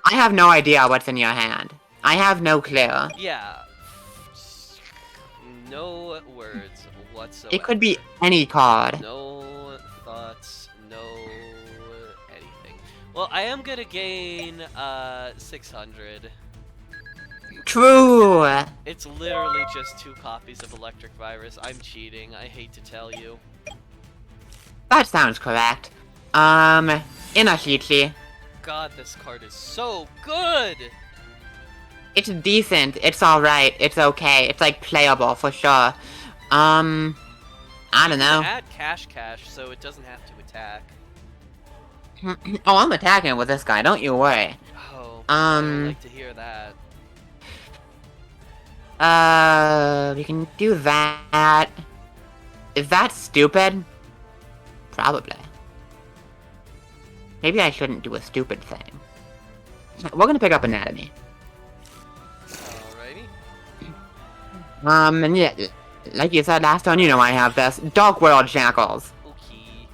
I have no idea what's in your hand. I have no clue. Yeah. No words whatsoever. It could be any card. No thoughts, no anything. Well, I am gonna gain 600. True. It's literally just 2 copies of Electric Virus. I'm cheating, I hate to tell you. That sounds correct. Inashichi. God, this card is so good! It's decent. It's alright. It's okay. It's like playable for sure. I don't know. Add cash, so it doesn't have to attack. Oh, I'm attacking with this guy. Don't you worry. Oh, I would like to hear that. We can do that. Is that stupid? Probably. Maybe I shouldn't do a stupid thing. We're gonna pick up Anatomy. Alrighty. And yeah, like you said last time, you know I have this. Dark World Shackles. Okay.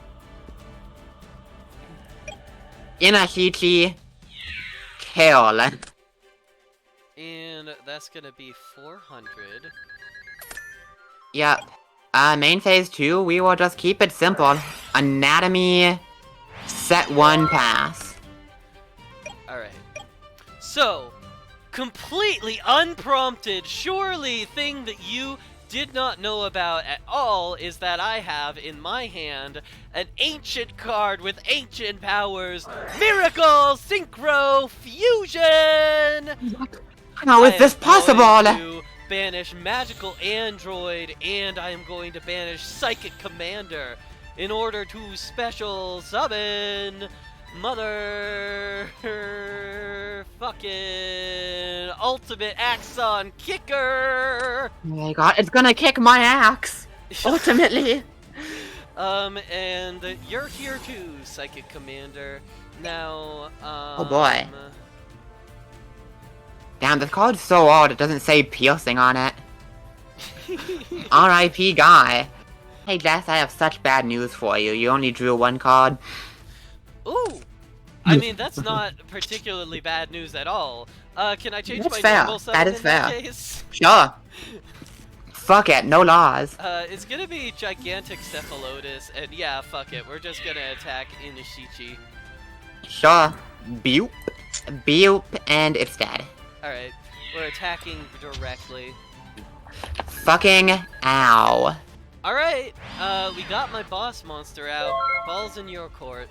Inashichi. Kill. And that's gonna be 400. Yep. Main phase 2, we will just keep it simple. Anatomy, set 1 pass. Alright. So, completely unprompted, surely thing that you did not know about at all is that I have in my hand an ancient card with ancient powers, Miracle Synchro Fusion! How is this possible? To banish Magical Android, and I am going to banish Psychic Commander in order to special summon Mother fucking Ultimate Axon Kicker! Oh my god, it's gonna kick my axe! Ultimately! And you're here too, Psychic Commander. Now, oh boy. Damn, this card's so old, it doesn't say piercing on it. R.I.P. Guy. Hey Jess, I have such bad news for you. You only drew 1 card. Ooh! I mean, that's not particularly bad news at all. Can I change That's my fair. normal summon That is in that fair. case? Sure. Fuck it, no laws. It's gonna be Gigantic Cephalotus, and yeah, fuck it. We're just gonna attack Inashichi. Sure. Boop. Boop, and it's dead. Alright, we're attacking directly. Fucking ow. Alright, we got my boss monster out. Ball's in your court.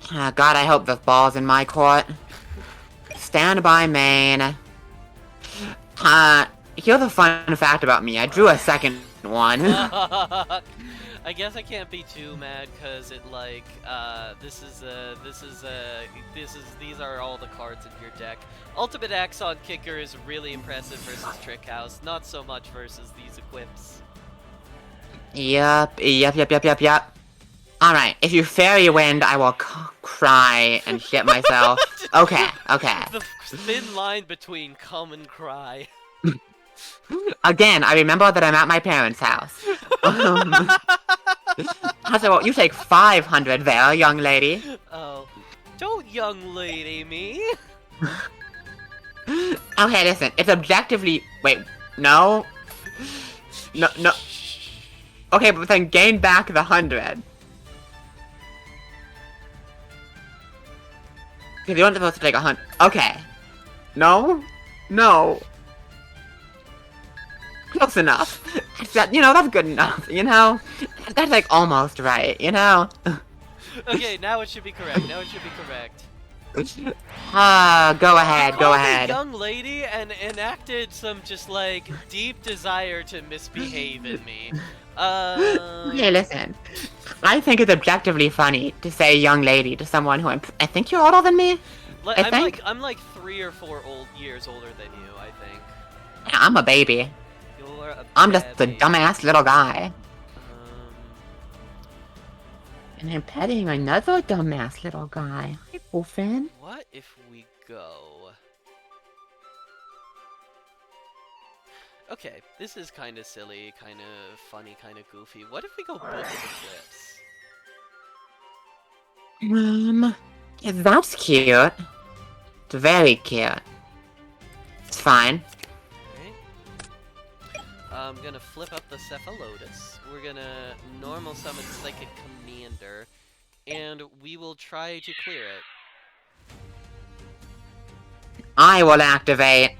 God, I hope the ball's in my court. Stand by main. Here's a fun fact about me. I drew a second one. I guess I can't be too mad because it like these are all the cards in your deck. Ultimate Axon Kicker is really impressive versus Trick House, not so much versus these equips. Yep. Alright, if you fairy wind, I will cry and shit myself. Okay. The thin line between come and cry. Again, I remember that I'm at my parents' house. So, you take 500 there, young lady. Oh. Don't young lady me. Okay, listen, it's objectively... Wait, no? No. Okay, but then gain back the 100. Because you weren't supposed to take 100. Okay. No? Close enough. That's good enough, That's like almost right, Okay, now it should be correct. Go ahead. A young lady and enacted some just like deep desire to misbehave in me. Hey, listen. I think it's objectively funny to say young lady to someone who I think you're older than me. I'm like 3 or 4 years older than you, I think. I'm a baby. You're a I'm just a baby. dumbass little guy. And I'm petting another dumbass little guy. Hi, Wolfen. What if we go? Okay, this is kind of silly, kind of funny, kind of goofy. What if we go Book of Eclipse? Yeah, that's cute. It's very cute. It's fine. I'm gonna flip up the Cephalotus. We're gonna normal summon Psychic Commander, and we will try to clear it. I will activate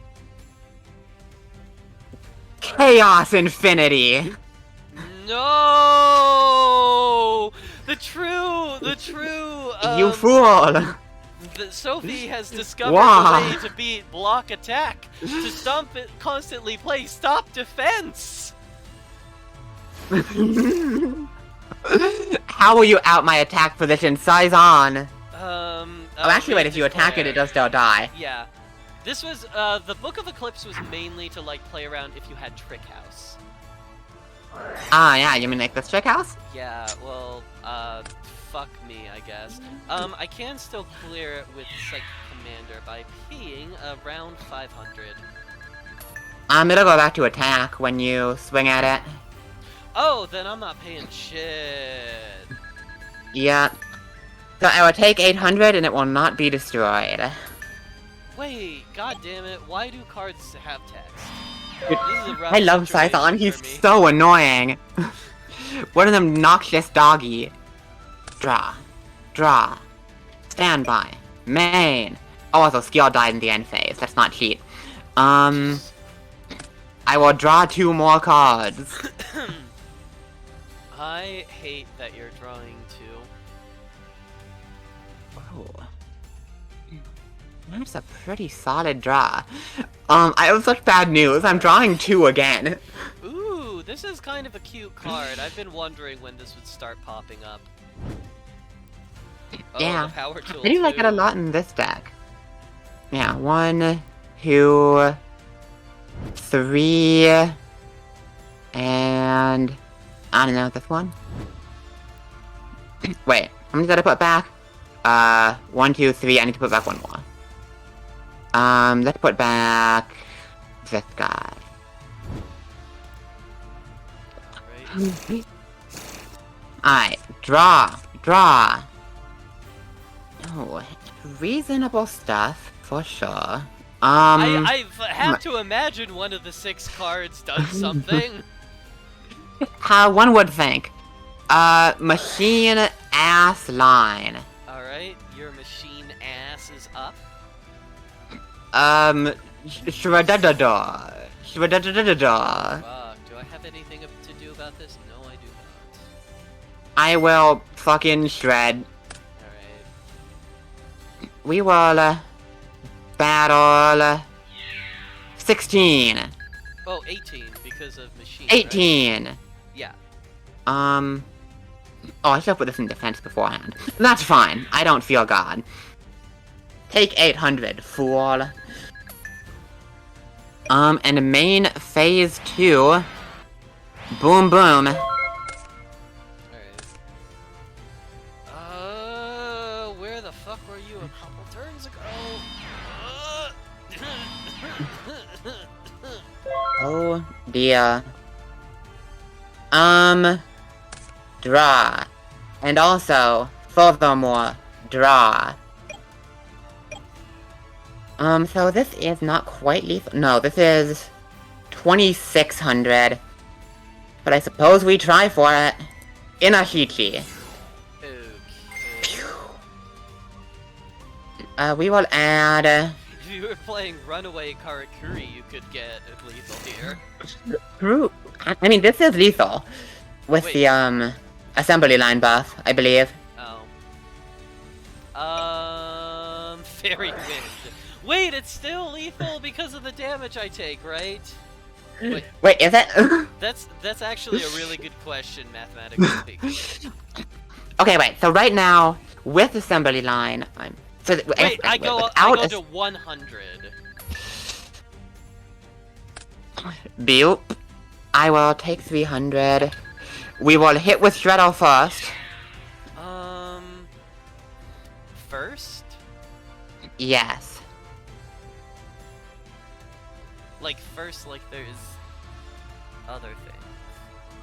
Chaos Infinity. No! The true. You fool! Sophie has discovered Wow. the way to beat block attack to constantly play stop defense. How will you out my attack position? Size on. Actually, Wait, if you attack it does still die. Yeah. This was, the Book of Eclipse was mainly to, like, play around if you had Trick House. Ah, yeah, you mean like the Trick House? Yeah, well, fuck me, I guess. I can still clear it with Psychic Commander by peeing around 500. It'll go back to attack when you swing at it. Oh, then I'm not paying shit. Yeah. So I will take 800 and it will not be destroyed. Wait, god damn it, why do cards have text? Dude, This is a rough I love situation Scython, for he's me. so annoying. What an obnoxious doggy. Draw. Standby. Main. Oh, also skill died in the end phase, let's not cheat. I will draw 2 more cards. I hate that you're drawing 2. Oh. That's a pretty solid draw. I have such bad news. I'm drawing 2 again. Ooh, this is kind of a cute card. I've been wondering when this would start popping up. Oh, Yeah. the power tool I do like it a lot in this deck. Yeah, 1, 2, 3, and I don't know, this one? Wait, how many did I put back? 1, 2, 3, I need to put back 1 more. Let's put back this guy. Right. Alright, draw. Oh, reasonable stuff, for sure. I have to imagine one of the 6 cards does something. How one would think. Machine ass line. Alright, your machine ass is up. Shredadador. Fuck, do I have anything to do about this? No, I do not. I will fucking shred. Alright. We will, battle... 16. Oh, 18, because of machine. 18. Right? Yeah. Oh, I should have put this in defense beforehand. That's fine. I don't feel God. Take 800, fool. And main phase 2. Boom, boom. Alright. Dear. Draw. And also, furthermore, draw. So this is not quite lethal. No, this is 2,600. But I suppose we try for it. Inahichi. Okay. We will add... If you were playing Runaway Karakuri, you could get lethal here. True. I mean, this is lethal. With Wait. the, assembly line buff, I believe. Oh. Fairy Wind. Wait, it's still lethal because of the damage I take, right? Wait, is it? That's actually a really good question, mathematically speaking. Okay, wait. So right now, with assembly line, I'm. So Wait, I go to 100. Bupe. I will take 300. We will hit with Shredder first. First? Yes. Like first, like there's other things.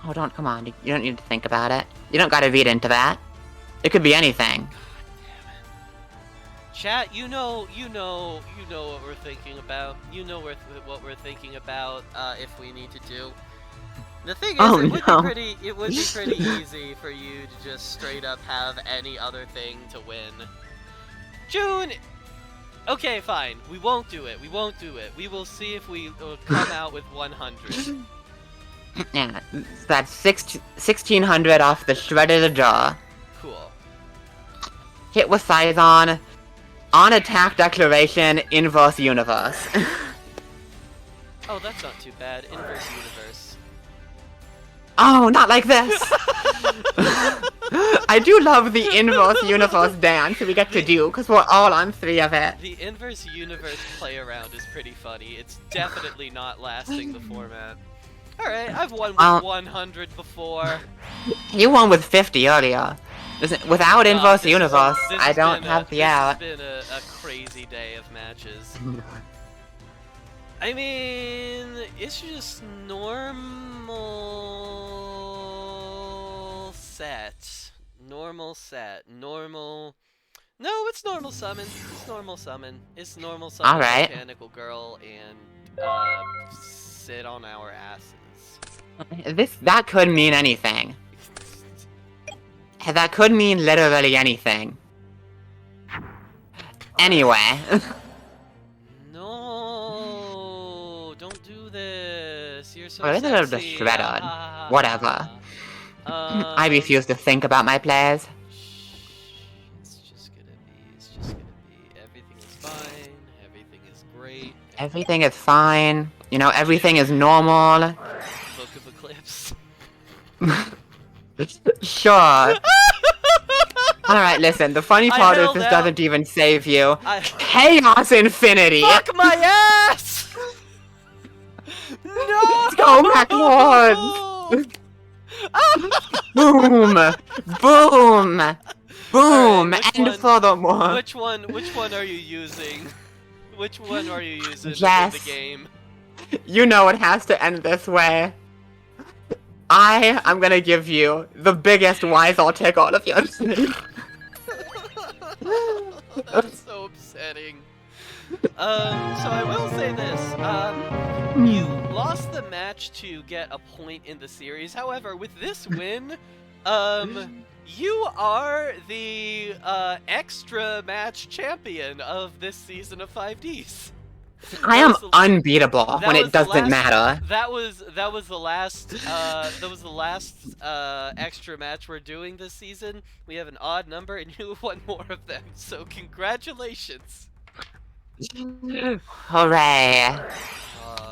Oh, come on. You don't need to think about it. You don't gotta read into that. It could be anything. Chat, you know what we're thinking about. You know what we're thinking about. If we need to do. The thing is, Oh, it would no. be pretty easy for you to just straight up have any other thing to win. June. Okay, fine. We won't do it. We won't do it. We will see if we come out with 100. Yeah, that's 1,600 off the shredded jaw. Cool. Hit with Scython. On attack declaration, inverse universe. Oh, that's not too bad. Inverse universe. Oh, not like this! I do love the inverse universe dance we get to do, because we're all on 3 of it. The inverse universe play around is pretty funny. It's definitely not lasting the format. Alright, I've won with 100 before. You won with 50 earlier. Without inverse universe, this I has don't been have the out. This has been a crazy day of matches. I mean, it's just normal set. Normal set. Normal... No, it's normal summon. It's normal summon. It's normal summon. Alright. Mechanical girl and sit on our asses. That could mean anything. That could mean literally anything. Anyway. No, don't do this. You're so Well, this is a sexy. bit shredded. Whatever. I refuse to think about my plays. It's just gonna be. Everything is fine. Everything is great. Everything is fine. You know, everything is normal. Book of Eclipse. Sure. Alright, listen, the funny part is this doesn't even save you. Chaos Infinity! Fuck my ass! No! Let's go backwards! Boom! Boom! Boom! Right, and furthermore... Which one are you using? Which one are you using Yes. in the game? You know it has to end this way. I'm gonna give you the biggest wise I'll take all of yours. That's so upsetting. So I will say this. You lost the match to get a point in the series. However, with this win, you are the extra match champion of this season of 5D's. I am unbeatable when it doesn't matter. That was the last extra match we're doing this season. We have an odd number, and you won more of them. So congratulations! Hooray!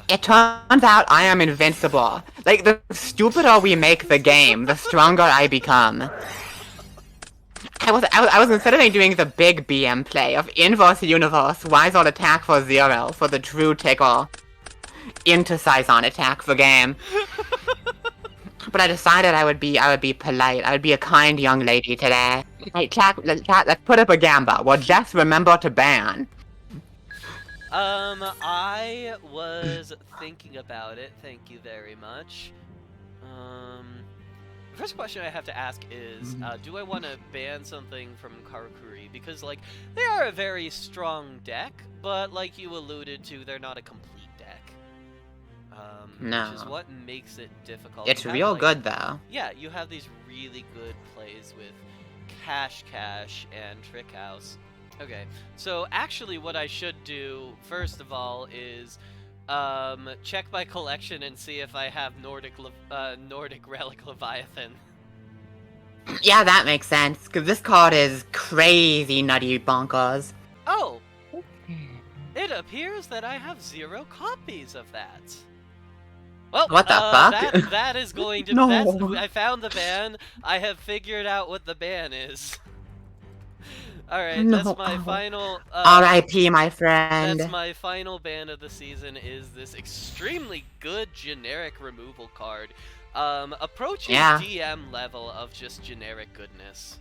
It turns out I am invincible. Like, the stupider we make the game, the stronger I become. I was considering doing the big BM play of inverse universe, wise old attack for 0 for the true tickle into Scython attack for game. But I decided I would be polite. I would be a kind young lady today. Hey, chat, let's put up a gamba. Well, just remember to ban. I was thinking about it. Thank you very much. The first question I have to ask is, do I want to ban something from Karakuri? Because, like, they are a very strong deck, but like you alluded to, they're not a complete deck. No. Which is what makes it difficult. It's real like, good, though. Yeah, you have these really good plays with Cash and Trick House. Okay, so actually what I should do, first of all, is check my collection and see if I have Nordic Relic Leviathan. Yeah, that makes sense, because this card is crazy nutty bonkers. Oh! It appears that I have 0 copies of that. Well, what the fuck? That is going to... No. I found the ban. I have figured out what the ban is. Alright, No. That's my final... R.I.P. my friend. That's my final ban of the season, is this extremely good generic removal card. Approaching DM level of just generic goodness.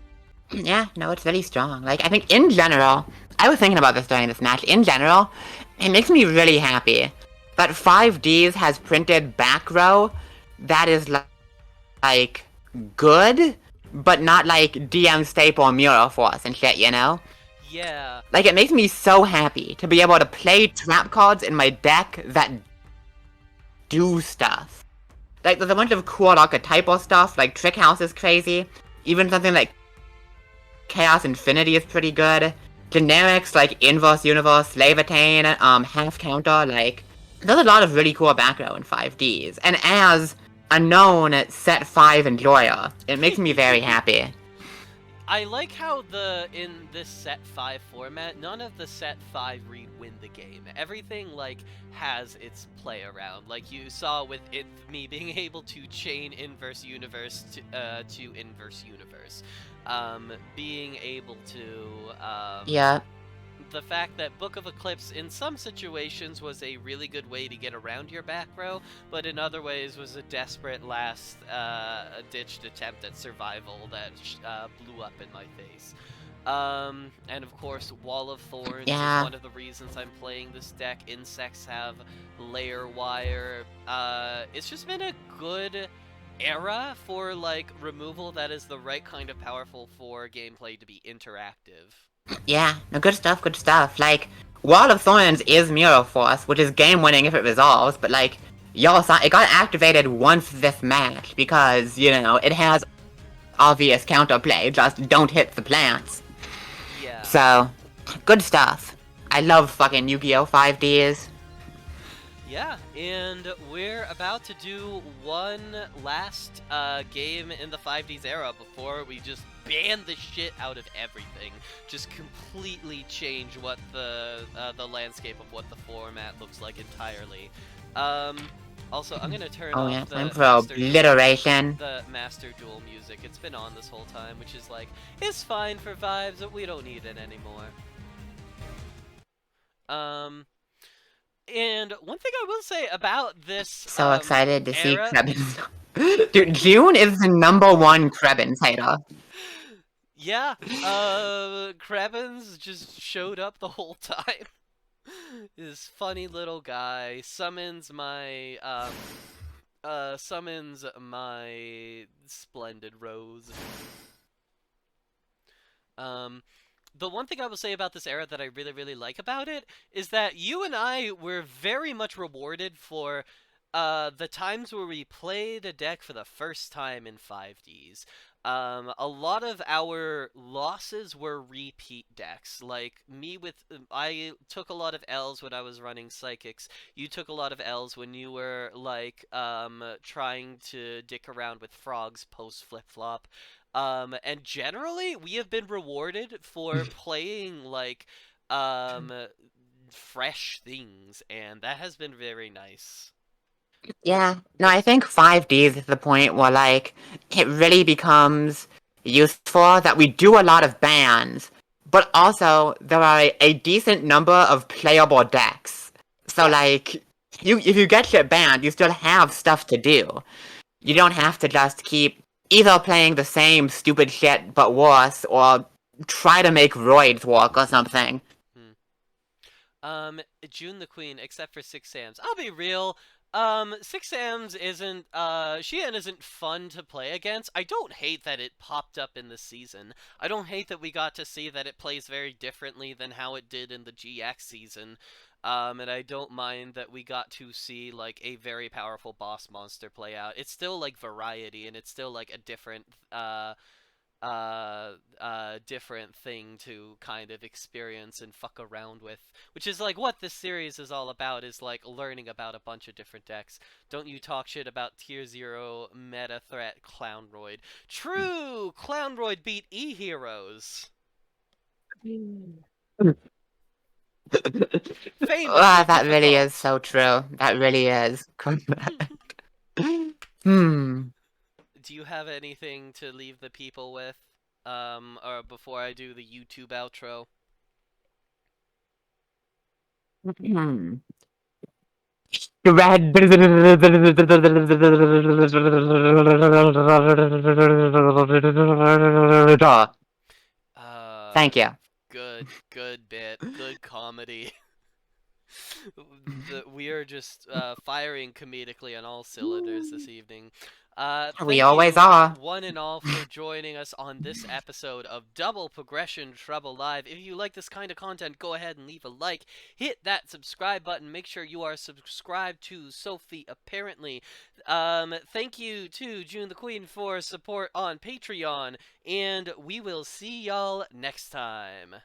Yeah, no, it's very strong. Like, I think in general, I was thinking about this during this match, in general, it makes me really happy that 5D's has printed back row that is, like, good, but not, like, DM staple Mural Force and shit, you know? Yeah. Like, it makes me so happy to be able to play trap cards in my deck that do stuff. Like, there's a bunch of cool archetypal stuff, like Trick House is crazy, even something like Chaos Infinity is pretty good. Generics like Inverse Universe, Levitain, Half Counter, like, there's a lot of really cool back row in 5Ds, and as a known set 5 enjoyer, it makes me very happy. I like how in this set 5 format, none of the set 5 read win the game. Everything, like, has its play around. Like you saw with me being able to chain Inverse Universe to Inverse Universe. Being able to, yeah. The fact that Book of Eclipse in some situations was a really good way to get around your back row, but in other ways was a desperate last-ditched attempt at survival that blew up in my face. And of course, Wall of Thorns is one of the reasons I'm playing this deck. Insects have Layer Wire. It's just been a good era for, like, removal that is the right kind of powerful for gameplay to be interactive. Yeah, no, good stuff, good stuff. Like, Wall of Thorns is Mural Force, which is game-winning if it resolves, but, like, y'all saw, it got activated once this match, because, you know, it has obvious counterplay, just don't hit the plants. Yeah. So, good stuff. I love fucking Yu-Gi-Oh! 5Ds. Yeah, and we're about to do one last game in the 5Ds era before we just ban the shit out of everything. Just completely change what the landscape of what the format looks like entirely. Also, I'm gonna turn off the Master Duel music. It's been on this whole time, which is like, it's fine for vibes, but we don't need it anymore. And one thing I will say about this so excited to see era... Krebins. Dude, June is the #1 Krebins hater. Yeah, Krebins just showed up the whole time. This funny little guy summons my splendid rose. The one thing I will say about this era that I really, really like about it is that you and I were very much rewarded for the times where we played a deck for the first time in 5Ds. A lot of our losses were repeat decks. Like, I took a lot of L's when I was running Psychics. You took a lot of L's when you were, like, trying to dick around with Frogs post-flip-flop. And generally, we have been rewarded for playing, like, fresh things, and that has been very nice. Yeah, no, I think 5Ds is the point where, like, it really becomes useful that we do a lot of bans, but also there are a decent number of playable decks. So, like, if you get shit banned, you still have stuff to do. You don't have to just keep either playing the same stupid shit but worse, or try to make roids work or something. June the Queen, except for Six Sam's. I'll be real. Six Sam's isn't, Sheehan isn't fun to play against. I don't hate that it popped up in the season. I don't hate that we got to see that it plays very differently than how it did in the GX season. And I don't mind that we got to see, like, a very powerful boss monster play out. It's still, like, variety, and it's still, like, a different, different thing to kind of experience and fuck around with, which is like what this series is all about, is like learning about a bunch of different decks. Don't you talk shit about tier 0 meta threat Clownroid. True! Clownroid beat E-Heroes. Famously That really difficult. is so true. That really is. Hmm. Do you have anything to leave the people with? Or before I do the YouTube outro? Hmm. Uh, Thank you. good bit, good comedy. We are just firing comedically on all cylinders this evening. We Thank always you, are. one and all, for joining us on this episode of Double Progression Trouble Live. If you like this kind of content, go ahead and leave a like. Hit that subscribe button. Make sure you are subscribed to Sophie, apparently. Thank you to June the Queen for support on Patreon, and we will see y'all next time.